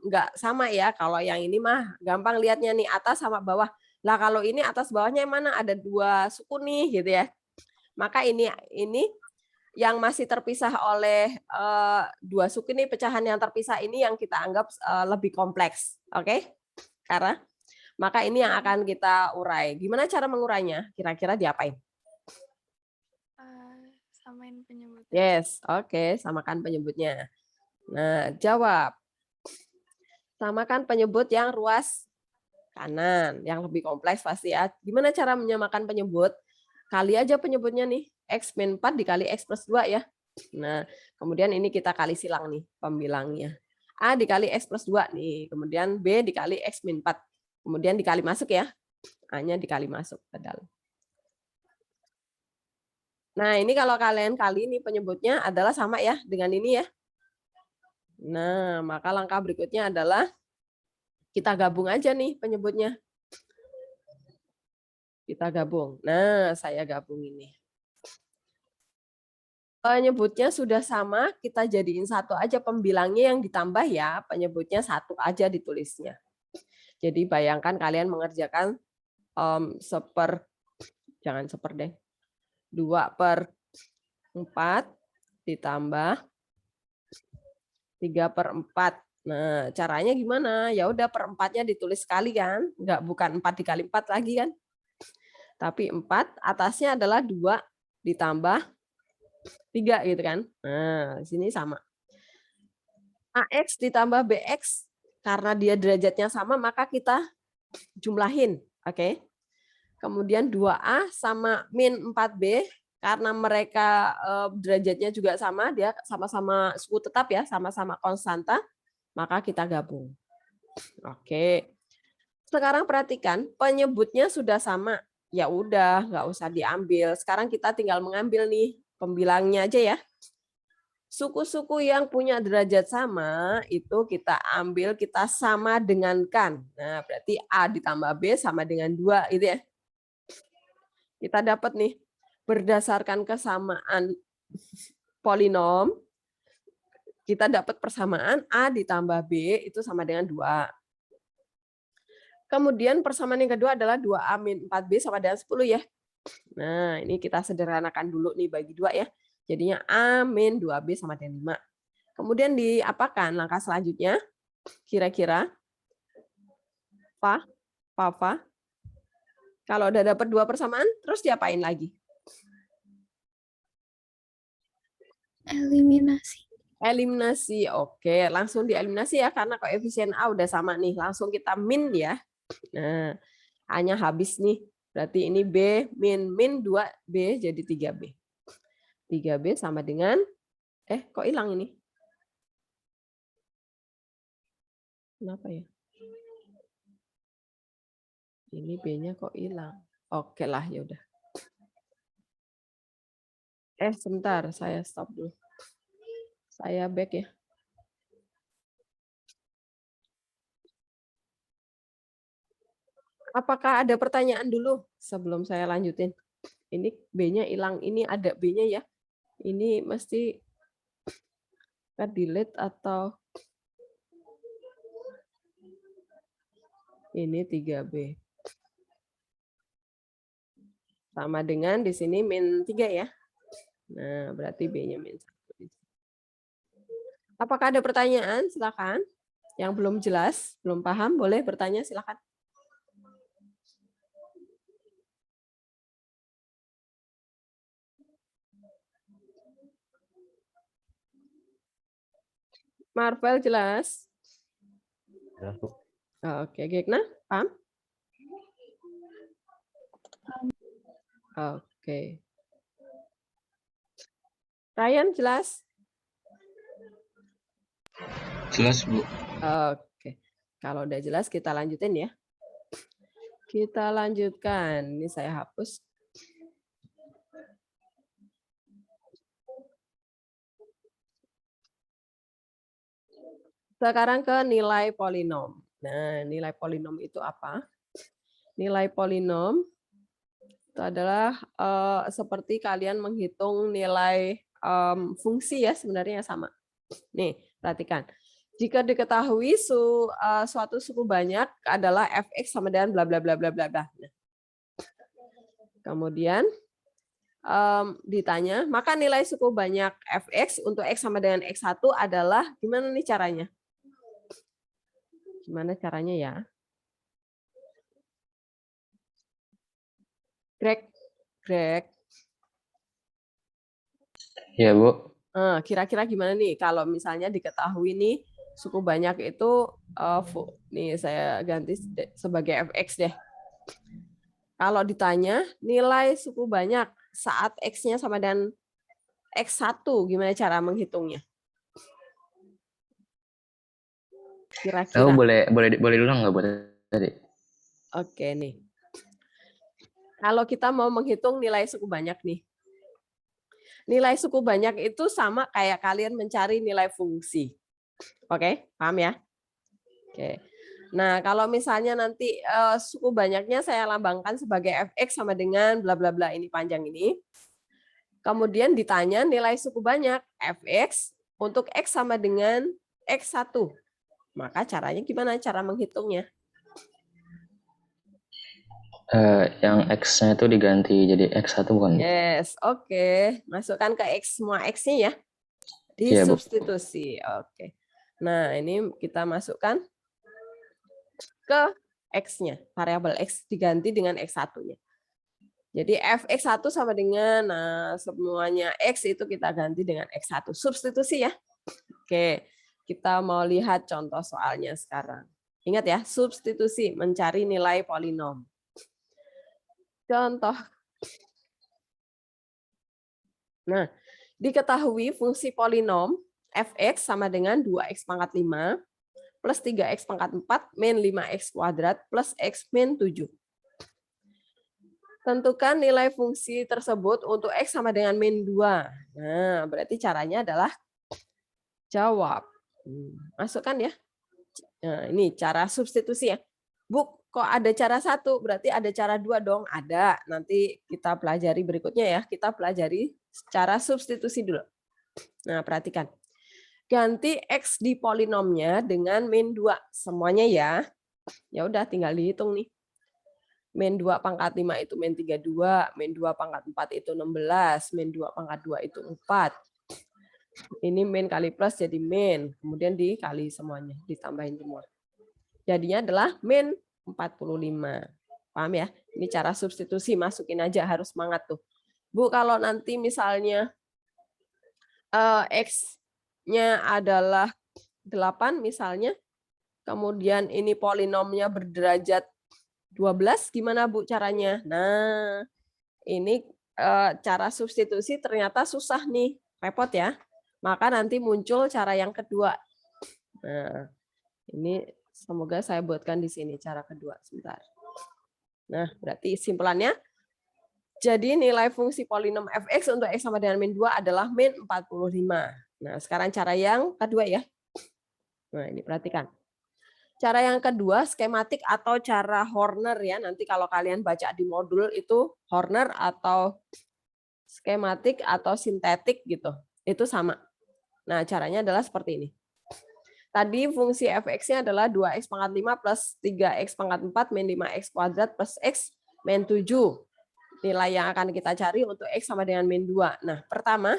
nggak sama ya. Kalau yang ini mah gampang lihatnya nih atas sama bawah. Lah kalau ini atas bawahnya yang mana? Ada 2 suku nih gitu ya. Maka ini yang masih terpisah oleh 2 suku ini, pecahan yang terpisah ini yang kita anggap lebih kompleks. Oke? Karena maka ini yang akan kita urai. Gimana cara mengurainya? Kira-kira diapain? Samain penyebutnya. Yes, oke, samakan penyebutnya. Nah, jawab. Samakan penyebut yang ruas kanan, yang lebih kompleks pasti ya. Gimana cara menyamakan penyebut? Kali aja penyebutnya nih, X min 4 dikali X plus 2 ya. Nah, kemudian ini kita kali silang nih pembilangnya. A dikali X plus 2 nih, kemudian B dikali X min 4. Kemudian dikali masuk ya, A-nya dikali masuk ke dalam. Nah, ini kalau kalian kali ini penyebutnya adalah sama ya dengan ini ya. Nah, maka langkah berikutnya adalah kita gabung aja nih penyebutnya. Kita gabung. Nah, saya gabung ini. Penyebutnya sudah sama, kita jadiin satu aja pembilangnya yang ditambah ya, penyebutnya satu aja ditulisnya. Jadi bayangkan kalian mengerjakan jangan seper deh. 2/4 ditambah 3/4. Nah, caranya gimana? Ya udah per 4-nya ditulis sekali kan? Bukan 4 dikali 4 lagi kan? Tapi 4 atasnya adalah 2 ditambah 3 gitu kan? Nah, sini sama. AX ditambah BX karena dia derajatnya sama maka kita jumlahin, oke? Kemudian 2A sama min 4B, karena mereka derajatnya juga sama, dia sama-sama suku tetap ya, sama-sama konstanta, maka kita gabung. Oke. Sekarang perhatikan, penyebutnya sudah sama. Ya udah, nggak usah diambil. Sekarang kita tinggal mengambil nih pembilangnya aja ya. Suku-suku yang punya derajat sama, itu kita ambil, kita sama dengankan. Nah, berarti A ditambah B sama dengan 2, gitu ya. Kita dapat nih, berdasarkan kesamaan polinom, kita dapat persamaan A ditambah B itu sama dengan 2. Kemudian persamaan yang kedua adalah 2A min 4B sama dengan 10 ya. Nah, ini kita sederhanakan dulu nih bagi 2 ya. Jadinya A min 2B sama dengan 5. Kemudian diapakan langkah selanjutnya? Kira-kira? Apa? Kalau udah dapat 2 persamaan, terus diapain lagi? Eliminasi. Eliminasi, oke. Langsung dieliminasi ya, karena koefisien A udah sama nih. Langsung kita min ya. Nah, A-nya habis nih. Berarti ini B min 2B jadi 3B. 3B sama dengan, kok hilang ini? Kenapa ya? Ini B-nya kok hilang. Oke lah, ya udah. Sebentar, saya stop dulu. Saya back ya. Apakah ada pertanyaan dulu sebelum saya lanjutin? Ini B-nya hilang, ini ada B-nya ya. Ini mesti ke delete atau ini 3B. Sama dengan di sini min 3 ya. Nah, berarti B-nya min 1. Apakah ada pertanyaan? Silakan. Yang belum jelas, belum paham, boleh bertanya, silakan. Marvel jelas? Jelas, Bu. Oke, Gekna, paham? Oke. Ryan jelas? Jelas, Bu. Oke. Kalau udah jelas kita lanjutin ya. Kita lanjutkan. Ini saya hapus. Sekarang ke nilai polinom. Nah, nilai polinom itu apa? Nilai polinom itu adalah seperti kalian menghitung nilai fungsi ya, sebenarnya sama. Nih, perhatikan. Jika diketahui suatu suku banyak adalah fx sama dengan bla bla bla bla bla bla. Kemudian ditanya, maka nilai suku banyak fx untuk x sama dengan x1 adalah gimana nih caranya? Gimana caranya ya? Greg. Iya, Bu. Kira-kira gimana nih kalau misalnya diketahui nih suku banyak itu nih saya ganti sebagai fx deh. Kalau ditanya nilai suku banyak saat x-nya sama dengan x1, gimana cara menghitungnya? Kira-kira. Aku boleh diulang nggak buat tadi? Oke nih. Kalau kita mau menghitung nilai suku banyak nih. Nilai suku banyak itu sama kayak kalian mencari nilai fungsi. Oke, paham ya? Oke. Nah, kalau misalnya nanti suku banyaknya saya lambangkan sebagai fx sama dengan bla bla bla ini panjang ini. Kemudian ditanya nilai suku banyak fx untuk x sama dengan x1. Maka caranya gimana cara menghitungnya? Yang X-nya itu diganti jadi X1 bukan? Yes, oke. Masukkan ke X semua X-nya ya. Iya, Bu. Disubstitusi. Oke. Nah, ini kita masukkan ke X-nya. Variabel X diganti dengan X1-nya. Jadi fx1 sama dengan semuanya X itu kita ganti dengan X1. Substitusi ya. Oke. Kita mau lihat contoh soalnya sekarang. Ingat ya, substitusi mencari nilai polinom. Contoh. Nah, diketahui fungsi polinom fx sama dengan 2x pangkat 5 plus 3x pangkat 4 min 5x kuadrat plus x min 7. Tentukan nilai fungsi tersebut untuk x sama dengan min 2. Nah, berarti caranya adalah jawab. Masukkan ya. Nah, ini cara substitusi ya. Bu, kok ada cara 1? Berarti ada cara 2 dong. Ada. Nanti kita pelajari berikutnya ya. Kita pelajari cara substitusi dulu. Nah, perhatikan. Ganti X di polinomnya dengan min 2. Semuanya ya. Ya udah tinggal dihitung nih. Min 2 pangkat 5 itu min 32. Min 2 pangkat 4 itu 16. Min 2 pangkat 2 itu 4. Ini min kali plus jadi min. Kemudian dikali semuanya. Ditambahin semua. Jadinya adalah min 45. Paham ya? Ini cara substitusi, masukin aja, harus semangat tuh. Bu, kalau nanti misalnya X-nya adalah 8 misalnya, kemudian ini polinomnya berderajat 12, gimana Bu caranya? Nah, ini cara substitusi ternyata susah nih, repot ya. Maka nanti muncul cara yang kedua. Nah, ini semoga saya buatkan di sini cara kedua. Sebentar. Nah, berarti simpulannya, jadi nilai fungsi polinom fx untuk x sama dengan min 2 adalah min 45. Nah, sekarang cara yang kedua ya. Nah, ini perhatikan. Cara yang kedua, skematik atau cara Horner ya. Nanti kalau kalian baca di modul itu Horner atau skematik atau sintetik gitu. Itu sama. Nah, caranya adalah seperti ini. Tadi fungsi fx-nya adalah 2x pangkat 5 plus 3x pangkat 4 min 5x kuadrat plus x min 7. Nilai yang akan kita cari untuk x sama dengan min 2. Nah, pertama,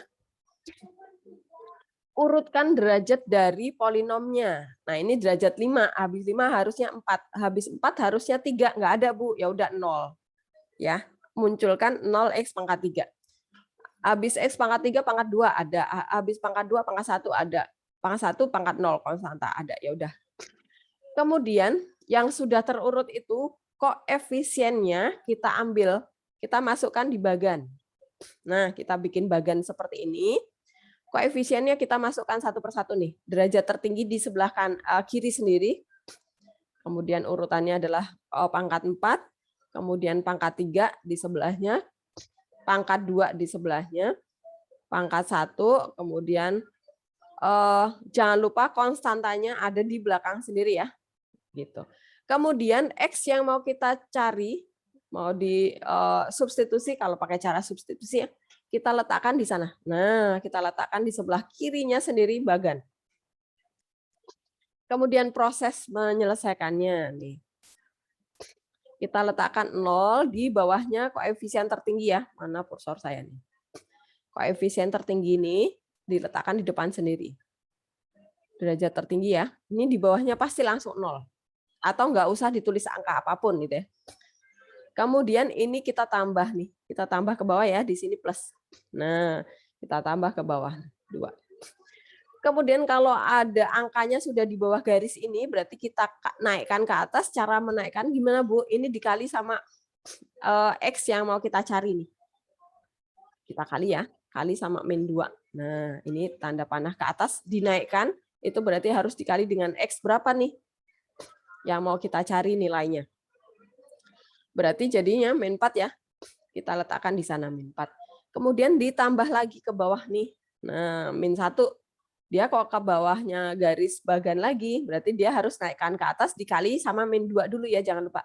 urutkan derajat dari polinomnya. Nah, ini derajat 5. Habis 5 harusnya 4. Habis 4 harusnya 3. Nggak ada, Bu. Ya udah 0. Ya, munculkan 0x pangkat 3. Habis x pangkat 3 pangkat 2 ada. Habis pangkat 2 pangkat 1 ada. Pangkat 1 pangkat 0 konstanta ada. Ya udah. Kemudian yang sudah terurut itu koefisiennya kita ambil, kita masukkan di bagan. Nah, kita bikin bagan seperti ini. Koefisiennya kita masukkan satu persatu nih. Derajat tertinggi di sebelah kiri sendiri. Kemudian urutannya adalah pangkat 4, kemudian pangkat 3 di sebelahnya, pangkat 2 di sebelahnya, pangkat 1, kemudian jangan lupa konstantanya ada di belakang sendiri ya. Gitu. Kemudian X yang mau kita cari, mau di substitusi, kalau pakai cara substitusi ya, kita letakkan di sana. Nah, kita letakkan di sebelah kirinya sendiri bagan. Kemudian proses menyelesaikannya nih. Kita letakkan 0 di bawahnya koefisien tertinggi ya. Mana kursor saya nih? Koefisien tertinggi ini diletakkan di depan sendiri. Derajat tertinggi ya. Ini di bawahnya pasti langsung 0. Atau nggak usah ditulis angka apapun gitu ya. Kemudian ini kita tambah nih. Kita tambah ke bawah ya, di sini plus. Nah, kita tambah ke bawah 2. Kemudian kalau ada angkanya sudah di bawah garis ini, berarti kita naikkan ke atas. Cara menaikkan gimana, Bu? Ini dikali sama X yang mau kita cari nih. Kita kali ya, kali sama min 2. Nah, ini tanda panah ke atas, dinaikkan. Itu berarti harus dikali dengan X berapa nih? Yang mau kita cari nilainya. Berarti jadinya min 4 ya. Kita letakkan di sana min 4. Kemudian ditambah lagi ke bawah nih. Nah, min 1. Dia kok ke bawahnya garis bagan lagi, berarti dia harus naikkan ke atas dikali sama min 2 dulu ya, jangan lupa.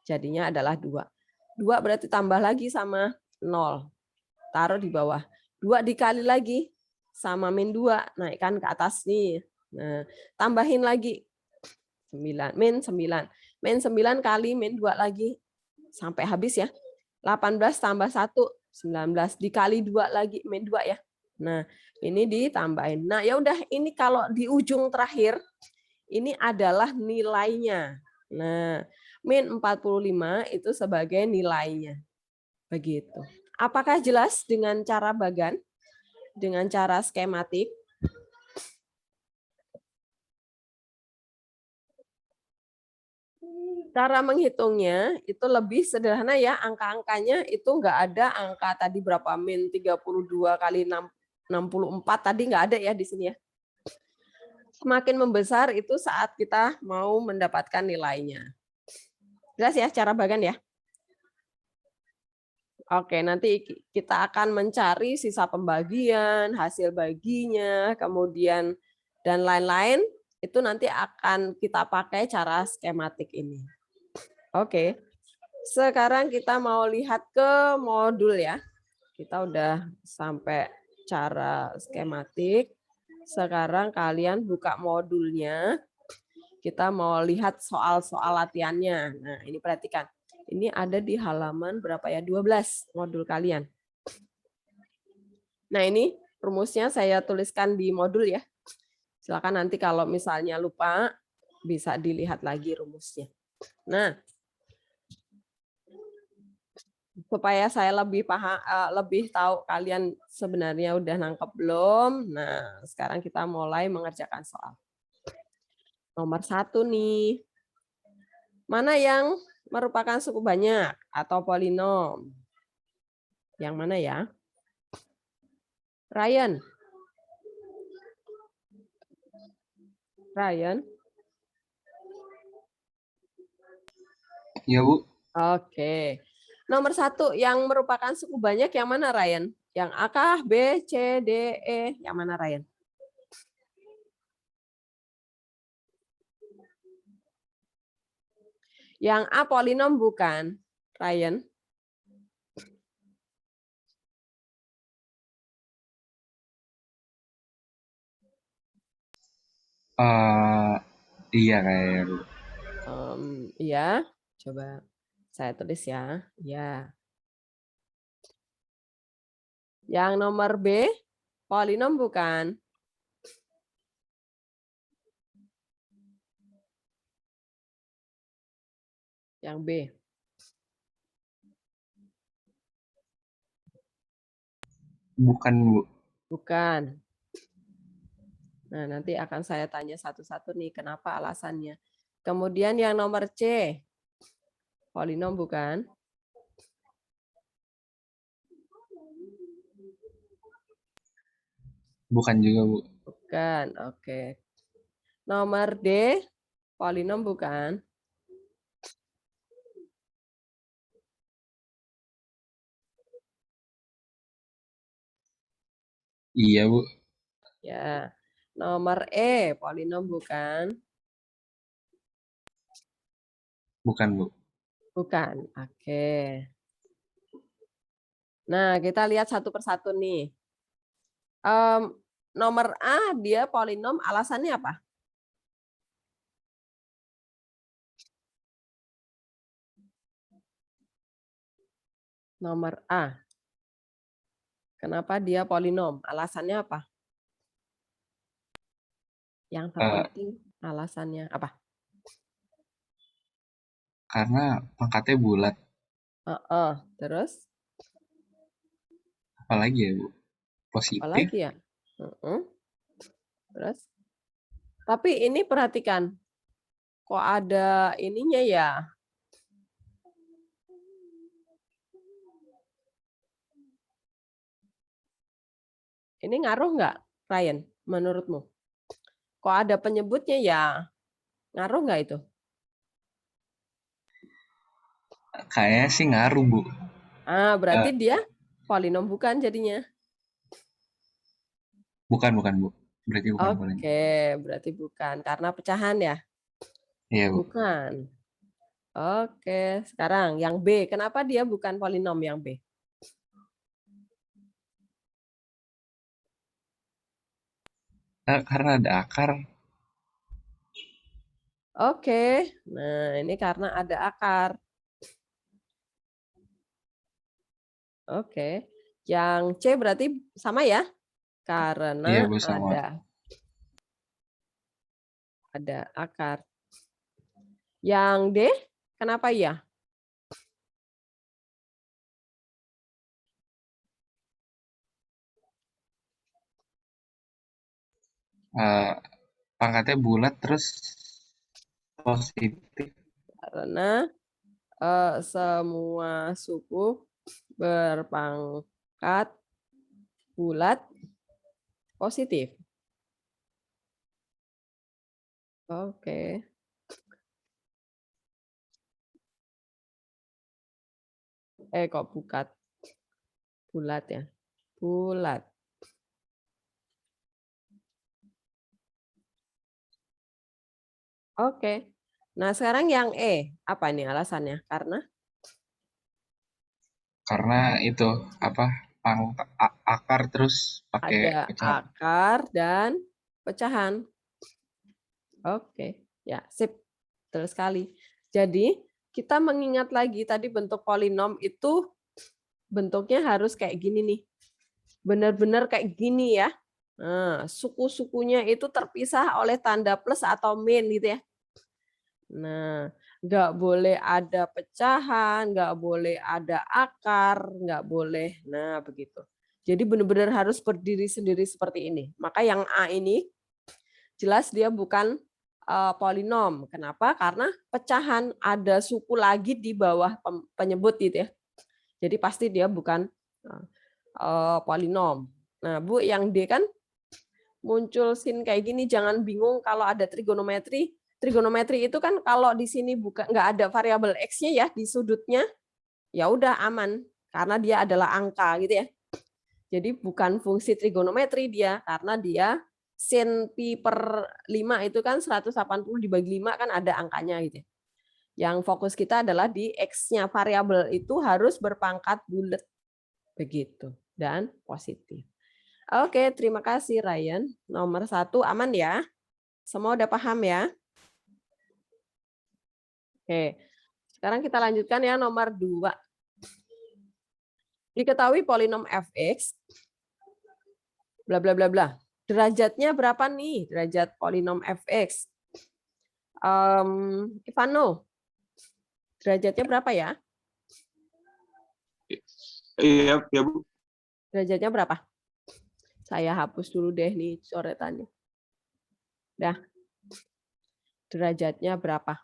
Jadinya adalah 2. 2 berarti tambah lagi sama 0. Taruh di bawah. 2 dikali lagi sama min 2, naikkan ke atas nih. Nah, tambahin lagi. 9, min 9. Min 9 kali min 2 lagi. Sampai habis ya. 18 tambah 1, 19. Dikali 2 lagi, min 2 ya. Nah, ini ditambahin. Nah, ya udah, ini kalau di ujung terakhir ini adalah nilainya. Nah, min 45 itu sebagai nilainya. Begitu. Apakah jelas dengan cara bagan? Dengan cara skematik? Cara menghitungnya itu lebih sederhana ya, angka-angkanya itu nggak ada angka tadi berapa, min 32 kali 64 tadi nggak ada ya di sini ya. Semakin membesar itu saat kita mau mendapatkan nilainya. Jelas ya cara bagan ya? Oke, nanti kita akan mencari sisa pembagian, hasil baginya, kemudian dan lain-lain, itu nanti akan kita pakai cara skematik ini. Oke, sekarang kita mau lihat ke modul ya. Kita udah sampai cara skematik. Sekarang kalian buka modulnya. Kita mau lihat soal-soal latihannya. Nah, ini perhatikan. Ini ada di halaman berapa ya? 12 modul kalian. Nah, ini rumusnya saya tuliskan di modul ya. Silakan nanti kalau misalnya lupa bisa dilihat lagi rumusnya. Nah, supaya saya lebih paham, lebih tahu kalian sebenarnya udah nangkep belum. Nah, sekarang kita mulai mengerjakan soal. Nomor 1 nih. Mana yang merupakan suku banyak atau polinom? Yang mana ya? Ryan. Ryan. Iya, Bu. Oke. Nomor 1 yang merupakan suku banyak yang mana, Ryan? Yang A kah, B, C, D, E? Yang mana, Ryan? Yang A polinom bukan, Ryan? Iya kayaknya, Bu. Iya, coba saya tulis ya. Ya. Yang nomor B, polinom bukan? Yang B. Bukan, Bu. Bukan. Nah, nanti akan saya tanya satu-satu nih, kenapa alasannya. Kemudian yang nomor C, polinom bukan? Bukan juga, Bu. Bukan, oke. Nomor D, polinom bukan? Iya, Bu. Ya. Nomor E, polinom bukan? Bukan, Bu. Bukan. Oke. Nah, kita lihat satu persatu nih. Nomor A, dia polinom, alasannya apa? Nomor A. Kenapa dia polinom? Alasannya apa? Yang terpenting alasannya apa? Karena pangkatnya bulat. Terus? Apalagi ya, Bu? Positif. Apalagi ya? Terus? Tapi ini perhatikan. Kok ada ininya ya? Ini ngaruh nggak, Ryan, menurutmu? Kok ada penyebutnya ya? Ngaruh nggak itu? Kayaknya sih ngaruh, Bu. Berarti dia polinom bukan jadinya? Bukan, Bu. Berarti bukan polinom. Oke, berarti bukan. Karena pecahan ya? Iya, Bu. Bukan. Oke, sekarang yang B. Kenapa dia bukan polinom yang B? Karena ada akar. Oke, nah ini karena ada akar. Oke, yang C berarti sama ya? Karena Iya, Bu, sama. ada akar. Yang D, kenapa ya? Pangkatnya bulat terus positif. Karena semua suku berpangkat bulat positif. Oke. Kok bulat ya? Bulat. Oke. Nah, sekarang yang E, apa nih alasannya? Karena itu akar terus pakai ada pecahan. akar dan pecahan. Oke, ya, sip. Betul sekali. Jadi, kita mengingat lagi tadi bentuk polinom itu bentuknya harus kayak gini nih. Benar-benar kayak gini ya. Nah, suku-sukunya itu terpisah oleh tanda plus atau min gitu ya. Nah, nggak boleh ada pecahan, nggak boleh ada akar, nggak boleh. Nah, begitu. Jadi benar-benar harus berdiri sendiri seperti ini. Maka yang A ini jelas dia bukan polinom. Kenapa? Karena pecahan, ada suku lagi di bawah penyebut gitu ya. Jadi pasti dia bukan polinom. Nah, Bu, yang D kan muncul sin kayak gini, jangan bingung kalau ada trigonometri. Trigonometri itu kan kalau di sini nggak ada variabel x-nya ya di sudutnya, ya udah aman karena dia adalah angka gitu ya. Jadi bukan fungsi trigonometri dia, karena dia sin pi per 5 itu kan 180 dibagi 5 kan ada angkanya gitu. Yang fokus kita adalah di x-nya, variabel itu harus berpangkat bulat begitu dan positif. Oke, terima kasih Ryan. Nomor 1 aman ya? Semua udah paham ya? Oke, sekarang kita lanjutkan ya nomor 2. Diketahui polinom fx, bla bla bla bla. Derajatnya berapa nih? Derajat polinom fx. Ivano, derajatnya berapa ya? Iya, ya Bu. Derajatnya berapa? Saya hapus dulu deh nih coretannya. Dah. Derajatnya berapa?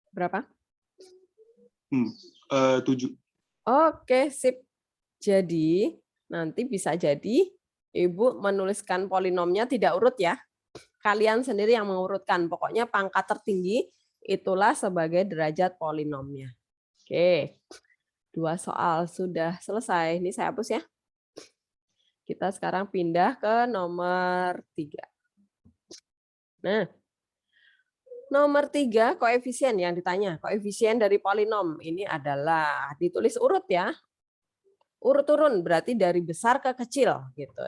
Berapa? 7. Oke, sip. Jadi, nanti bisa jadi Ibu menuliskan polinomnya tidak urut ya. kalian sendiri yang mengurutkan. Pokoknya pangkat tertinggi itulah sebagai derajat polinomnya. Oke, 2 soal sudah selesai. Ini saya hapus ya. Kita sekarang pindah ke nomor 3. Nah, nomor 3, koefisien yang ditanya. Koefisien dari polinom ini adalah ditulis urut ya. Urut turun berarti dari besar ke kecil gitu.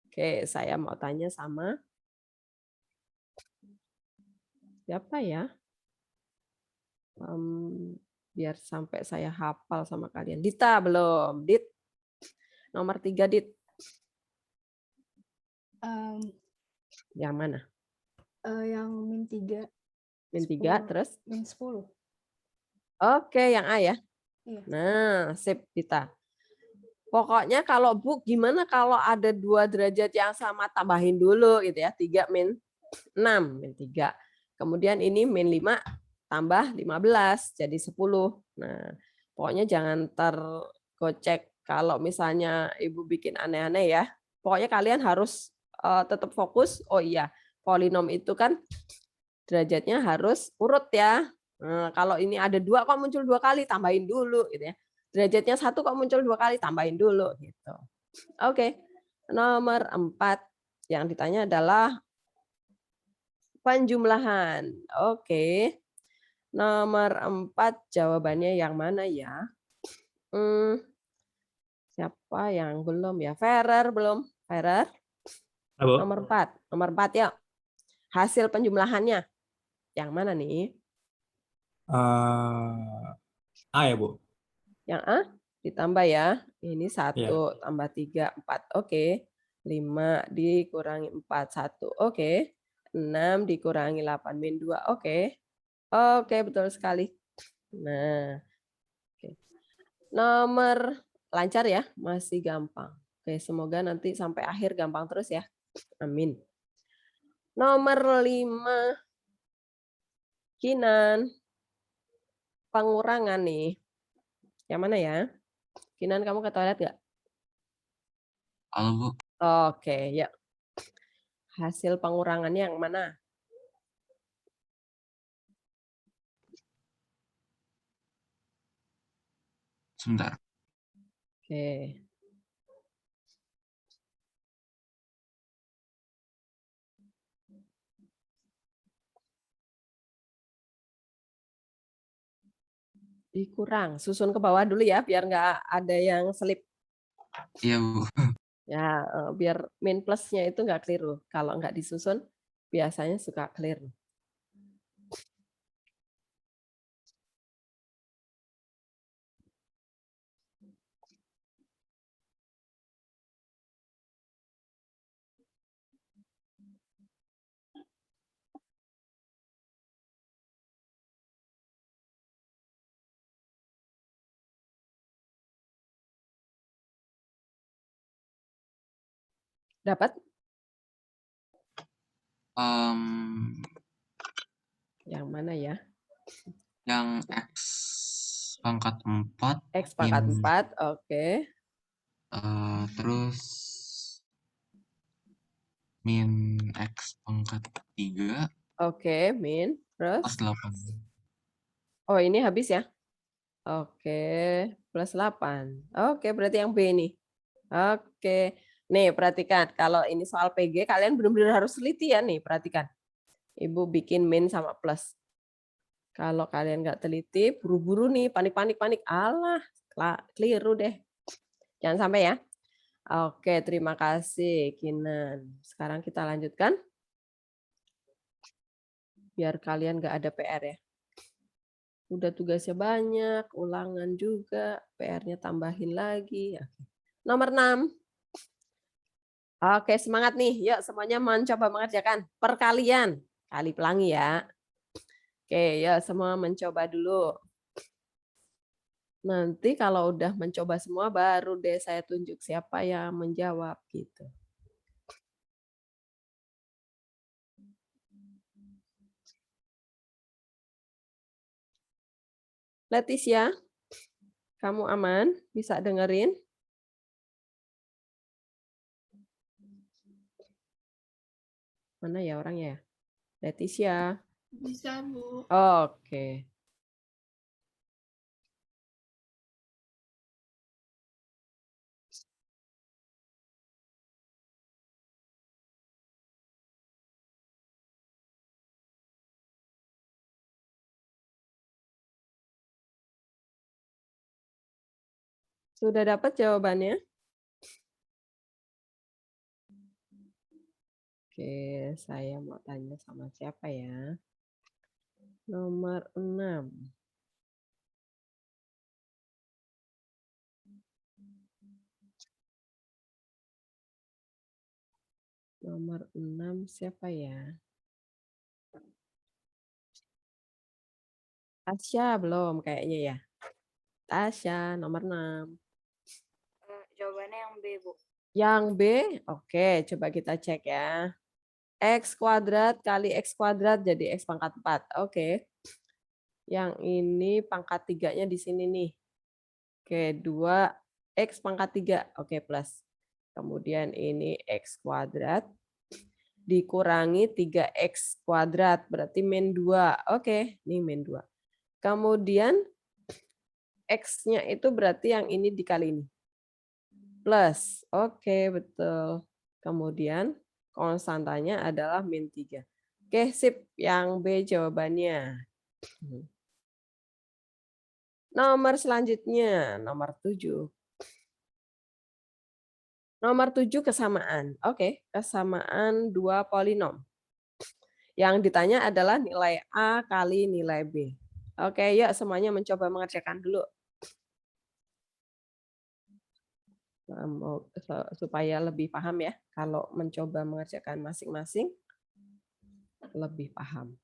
Oke, saya mau tanya sama siapa ya? Biar sampai saya hafal sama kalian. Dita belum? Dit. Nomor 3 Dit. Yang mana? Yang min 3. Min 3 terus? Min 10. Oke, yang A ya. Iya. Nah, sip Dita. Pokoknya kalau Bu, gimana kalau ada 2 derajat yang sama, tambahin dulu gitu ya. 3 min 6, min 3. Kemudian ini min 5 tambah 15, jadi 10. Nah, pokoknya jangan tergocek kalau misalnya Ibu bikin aneh-aneh ya. Pokoknya kalian harus tetap fokus. Oh iya, polinom itu kan derajatnya harus urut ya. Nah, kalau ini ada 2 kok muncul 2 kali, tambahin dulu gitu ya. Derajatnya 1 kok muncul 2 kali, tambahin dulu gitu. Oke. Nomor 4 yang ditanya adalah penjumlahan. Oke. Nomor 4 jawabannya yang mana ya? Siapa yang belum ya? Ferrer belum? Ferrer? Nomor 4. Nomor 4 ya. Hasil penjumlahannya. Yang mana nih? A ya, Bu? Yang A ditambah ya. Ini 1 Iya. tambah 3, 4. Oke. 5 dikurangi 4, 1. Oke. 6 dikurangi 8, min 2. Oke. Oke, betul sekali. Nah. Oke. Nomor lancar ya. Masih gampang. Oke, semoga nanti sampai akhir gampang terus ya. Amin. Nomor 5. Kinan. Pengurangan nih. Yang mana ya? Kinan, kamu ke toilet nggak? Halo, Bu. Oke, ya. Hasil pengurangannya yang mana? Sebentar. Oke. Dikurang. Susun ke bawah dulu ya, biar nggak ada yang selip. Iya, Bu. Ya, biar min plusnya itu nggak keliru. Kalau nggak disusun, biasanya suka keliru. Dapat? Yang mana ya? Yang X pangkat 4. X pangkat 4, oke. Terus min X pangkat 3. Oke, min. Terus? Plus 8. Oh, ini habis ya? Oke, plus 8. Oke, berarti yang B nih. Oke. Nih, perhatikan. Kalau ini soal PG, kalian benar-benar harus teliti ya nih. Perhatikan. Ibu bikin min sama plus. Kalau kalian nggak teliti, buru-buru nih, panik-panik. Alah, keliru deh. Jangan sampai ya. Oke, terima kasih, Kinan. Sekarang kita lanjutkan. Biar kalian nggak ada PR ya. Udah tugasnya banyak, ulangan juga, PR-nya tambahin lagi. Nomor 6. Oke, semangat nih. Yuk, semuanya mencoba mengerjakan perkalian. Kali pelangi ya. Oke, ya semua mencoba dulu. Nanti kalau udah mencoba semua, baru deh saya tunjuk siapa yang menjawab gitu. Leticia, kamu aman? Bisa dengerin? Mana ya orangnya ya? Leticia. Bisa, Bu. Oke. Sudah dapat jawabannya? Oke, saya mau tanya sama siapa ya? Nomor 6. Nomor 6 siapa ya? Tasya belum kayaknya ya. Tasya nomor 6. Jawabannya yang B, Bu. Yang B, oke, coba kita cek ya. X kuadrat kali X kuadrat jadi X pangkat 4. Oke. Yang ini pangkat 3-nya di sini nih. Oke, 2X pangkat 3. Oke, plus. Kemudian ini X kuadrat dikurangi 3X kuadrat. Berarti min 2. Oke, ini min 2. Kemudian X-nya itu berarti yang ini dikali ini. Plus. Oke, betul. Kemudian konstantanya adalah min 3. Oke, sip. Yang B jawabannya. Nomor selanjutnya, nomor 7. Nomor 7 kesamaan. Oke, kesamaan dua polinom. Yang ditanya adalah nilai A kali nilai B. Oke, yuk semuanya mencoba mengerjakan dulu. Supaya lebih paham ya. Kalau mencoba mengerjakan masing-masing, lebih paham.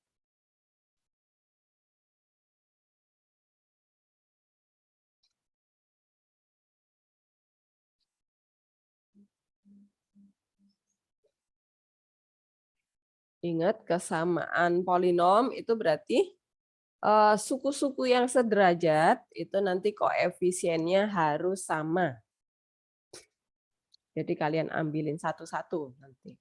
Ingat, kesamaan polinom itu berarti suku-suku yang sederajat itu nanti koefisiennya harus sama. Jadi kalian ambilin satu-satu nanti.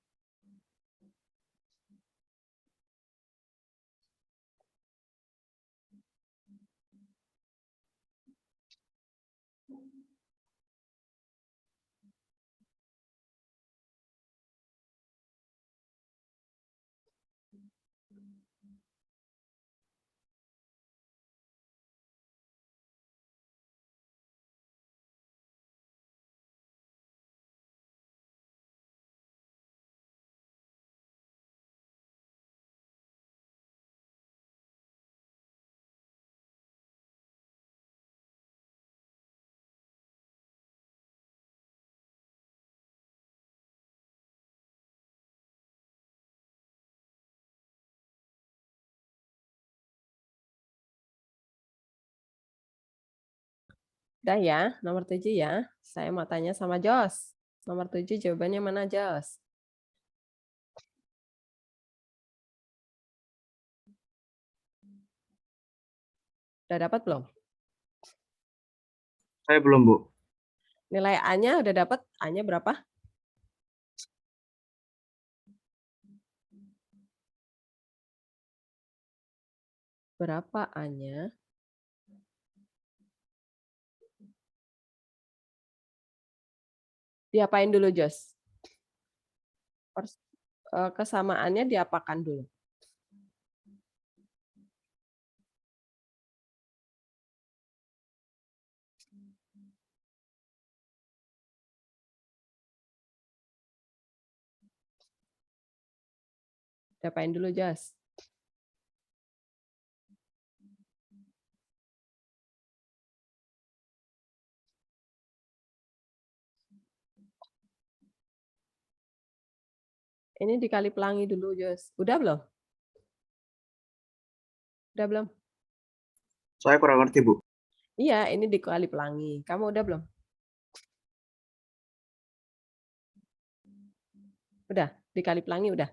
Udah ya, nomor 7 ya. Saya mau tanya sama Jos. Nomor 7 jawabannya mana, Jos? Udah dapat belum? Saya belum, Bu. Nilai A-nya udah dapat? A-nya berapa? Berapa A-nya? Diapain dulu, Jos? Kesamaannya diapakan dulu? Diapain dulu, Jos? Ini dikali pelangi dulu, Jos. Udah belum? Udah belum? Saya kurang ngerti, Bu. Iya, ini dikali pelangi. Kamu udah belum? Udah, dikali pelangi udah.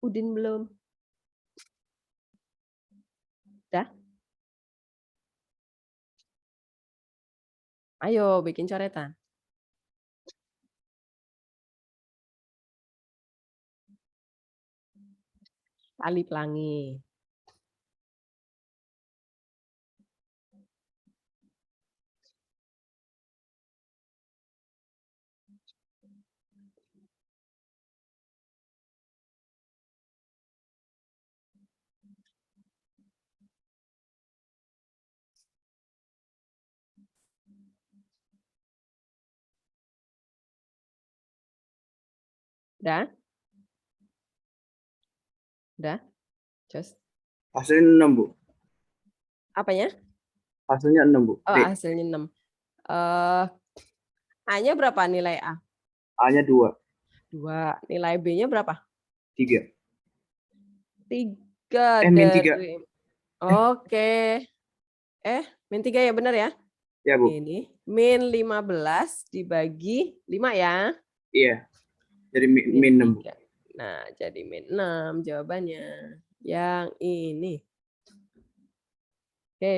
Udin belum? Udah? Ayo bikin coretan. Tali pelangi. Udah? Udah? Just. Hasilnya 6, Bu. Apanya? Hasilnya 6, Bu. Oh, D. hasilnya 6. A-nya berapa nilai A? A-nya 2. 2. Nilai B-nya berapa? 3. 3 min 3. dari... Oke. min 3 ya, benar ya? Ya, Bu. Ini min 15 dibagi 5 ya. Iya. Jadi min Min 6, Bu. 3. Nah, jadi min 6 jawabannya. Yang ini. Oke.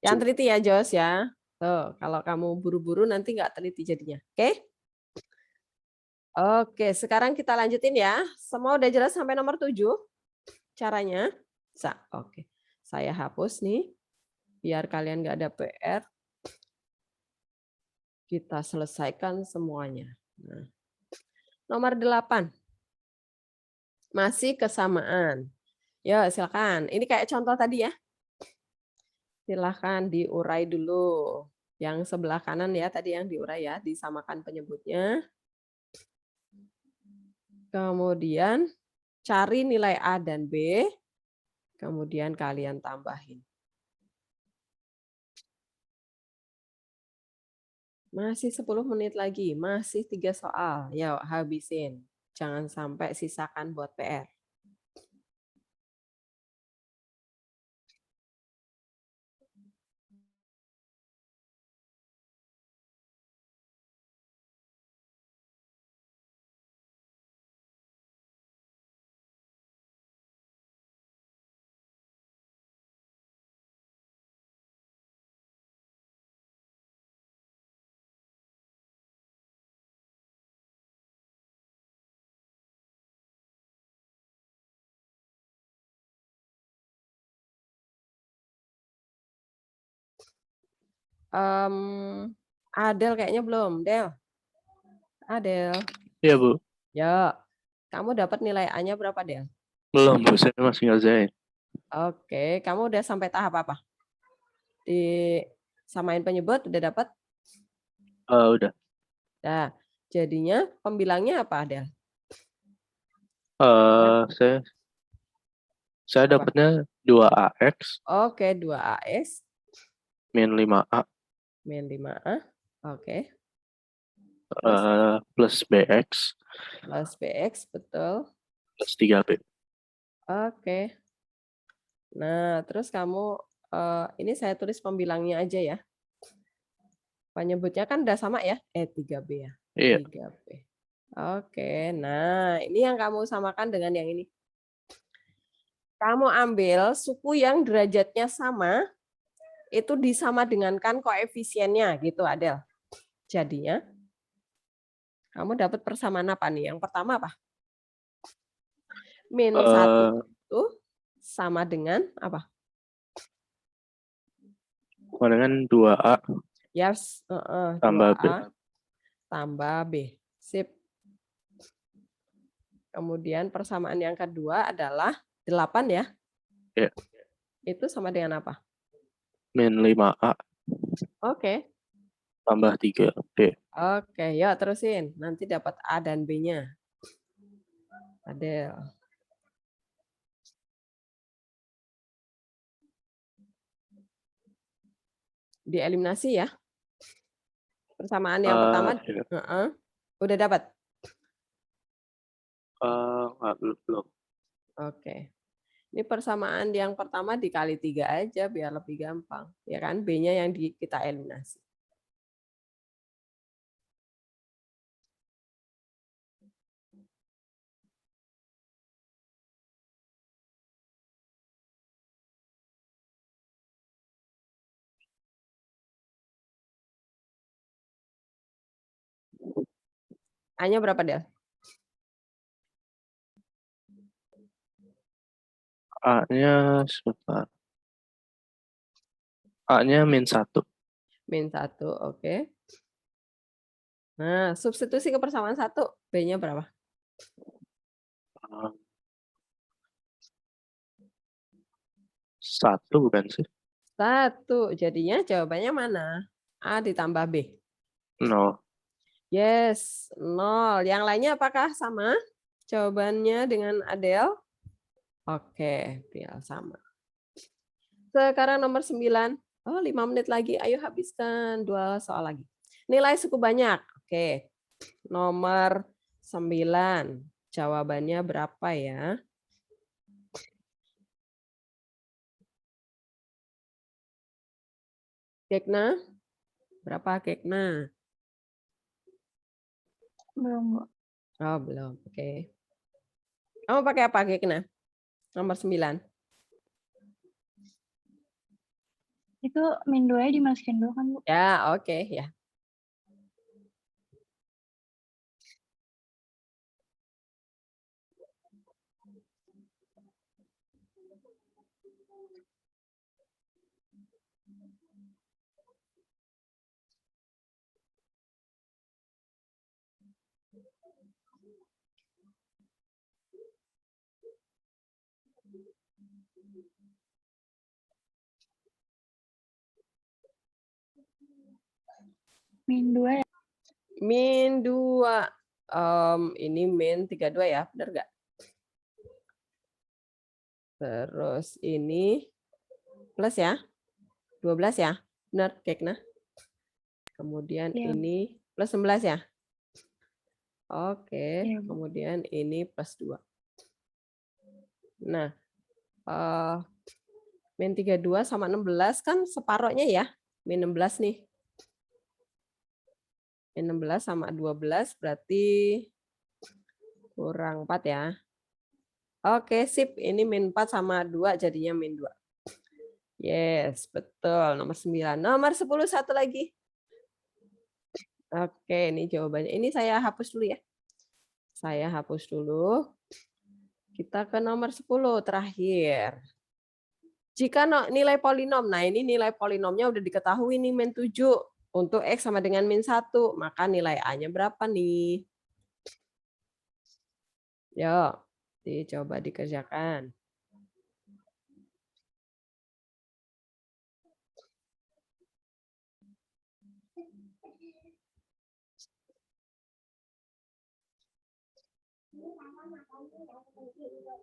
Yang teliti ya, Jos ya. Tuh, kalau kamu buru-buru nanti nggak teliti jadinya. Oke? Oke, sekarang kita lanjutin ya. Semua udah jelas sampai nomor 7 caranya? Bisa. Oke. Saya hapus nih. Biar kalian nggak ada PR. Kita selesaikan semuanya. Nah. Nomor 8. Masih kesamaan. Ya, silakan. Ini kayak contoh tadi ya. Silahkan diurai dulu. Yang sebelah kanan ya, tadi yang diurai ya, disamakan penyebutnya. Kemudian cari nilai A dan B, kemudian kalian tambahin. Masih 10 menit lagi, masih 3 soal. Yuk, habisin. Jangan sampai sisakan buat PR. Adel kayaknya belum. Del. Adel. Iya, Bu. Ya. Kamu dapat nilai A-nya berapa, Del? Belum, Bu. Saya masih ngerjain. Oke, kamu udah sampai tahap apa? Disamain penyebut udah dapat? Udah. Nah, jadinya pembilangnya apa, Del? Saya Apa? dapatnya 2AX Oke, 2AX min 5A min 5A. Oke. Terus plus BX plus BX, betul. plus 3B. Oke. Nah, terus kamu ini saya tulis pembilangnya aja ya. Penyebutnya kan udah sama ya? 3B ya. Iya. 3B. Oke. Nah, ini yang kamu samakan dengan yang ini. Kamu ambil suku yang derajatnya sama, itu disama dengankan koefisiennya gitu, Adel. Jadinya, kamu dapat persamaan apa nih? Yang pertama apa? Min 1 itu sama dengan apa? Sama dengan 2A Yes, tambah 2A tambah B. Sip. Kemudian persamaan yang kedua adalah 8 ya? Iya. Itu sama dengan apa? Min 5A Oke. tambah 3B. Oke, yuk terusin. Nanti dapat A dan B-nya. Adel. Dieliminasi ya. Persamaan yang pertama. Iya. Udah dapat? Belum. Oke. Ini persamaan yang pertama dikali 3 aja biar lebih gampang. Ya kan? B-nya yang kita eliminasi. A-nya berapa, Del? A-nya sebentar. A-nya -1. -1, oke. Nah, substitusi ke persamaan 1, B-nya berapa? 1 bukan sih? 1. Jadinya jawabannya mana? A ditambah B. 0. Yes, 0. Yang lainnya apakah sama jawabannya dengan Adele? Oke, Bial sama. Sekarang nomor 9. Oh, 5 menit lagi. Ayo habiskan 2 soal lagi. Nilai suku banyak. Oke. Nomor 9. Jawabannya berapa ya? Kekna? Berapa Kekna? Belum, Bu. Oh, belum. Oke. Kamu pakai apa Kekna? Nomor 9. Itu -2-nya dimasukin dulu kan, Bu? Ya, oke, ya. -2 ya? -2. Ini -32 ya, benar nggak? Terus ini plus ya, 12 ya, benar Kekna? Kemudian Iya. ini plus 11 ya? Oke, Iya, Bu. kemudian ini plus 2. Nah, -32 sama 16 kan separohnya ya, -16 nih. -16 sama 12 berarti kurang 4 ya. Oke, sip. Ini -4 sama 2 jadinya -2. Yes, betul. Nomor 9. Nomor 10 satu lagi. Oke, ini jawabannya. Ini saya hapus dulu ya. Saya hapus dulu. Kita ke nomor 10 terakhir. Jika nilai polinom, nah ini nilai polinomnya udah diketahui nih -7 untuk X sama dengan -1, maka nilai A-nya berapa nih? Yuk, dicoba dikerjakan.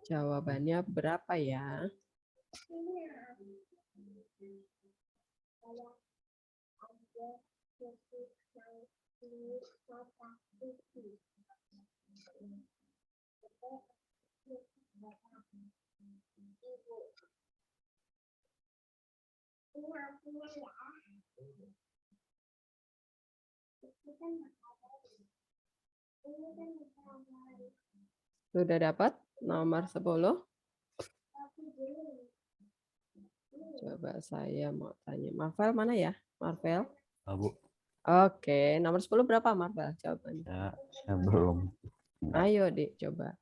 Jawabannya berapa ya? Sudah dapat nomor 10? Coba saya mau tanya. Marvel mana ya? Marvel? Bu. Oke, nomor 10 berapa Marvel jawabannya? Saya belum. Ayo, Dik, coba.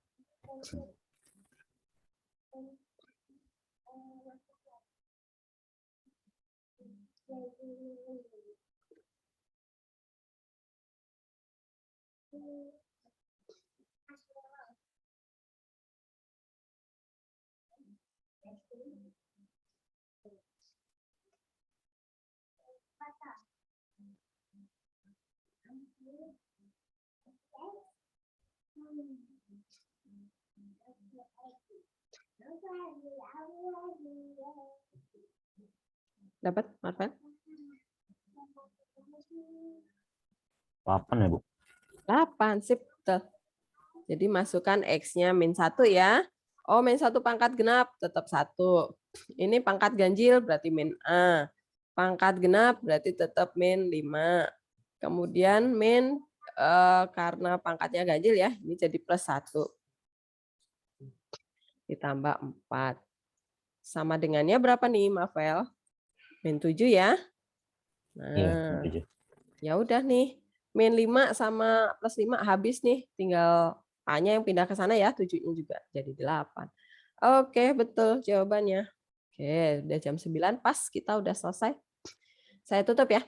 Dapat, Marvel? 8 ya, Bu? 8, sip. Betul. Jadi masukkan X-nya -1 ya. Oh, -1 pangkat genap tetap 1. Ini pangkat ganjil berarti -A. Pangkat genap berarti tetap -5. Kemudian karena pangkatnya ganjil ya, ini jadi +1. Ditambah 4. Sama dengannya berapa nih, Marvel? -7 ya. Nah, Iya, ya udah nih. min 5 sama plus 5 habis nih. Tinggal A-nya yang pindah ke sana ya, 7-nya juga jadi 8. Oke, betul jawabannya. Oke, udah jam 9 pas, kita udah selesai. Saya tutup ya.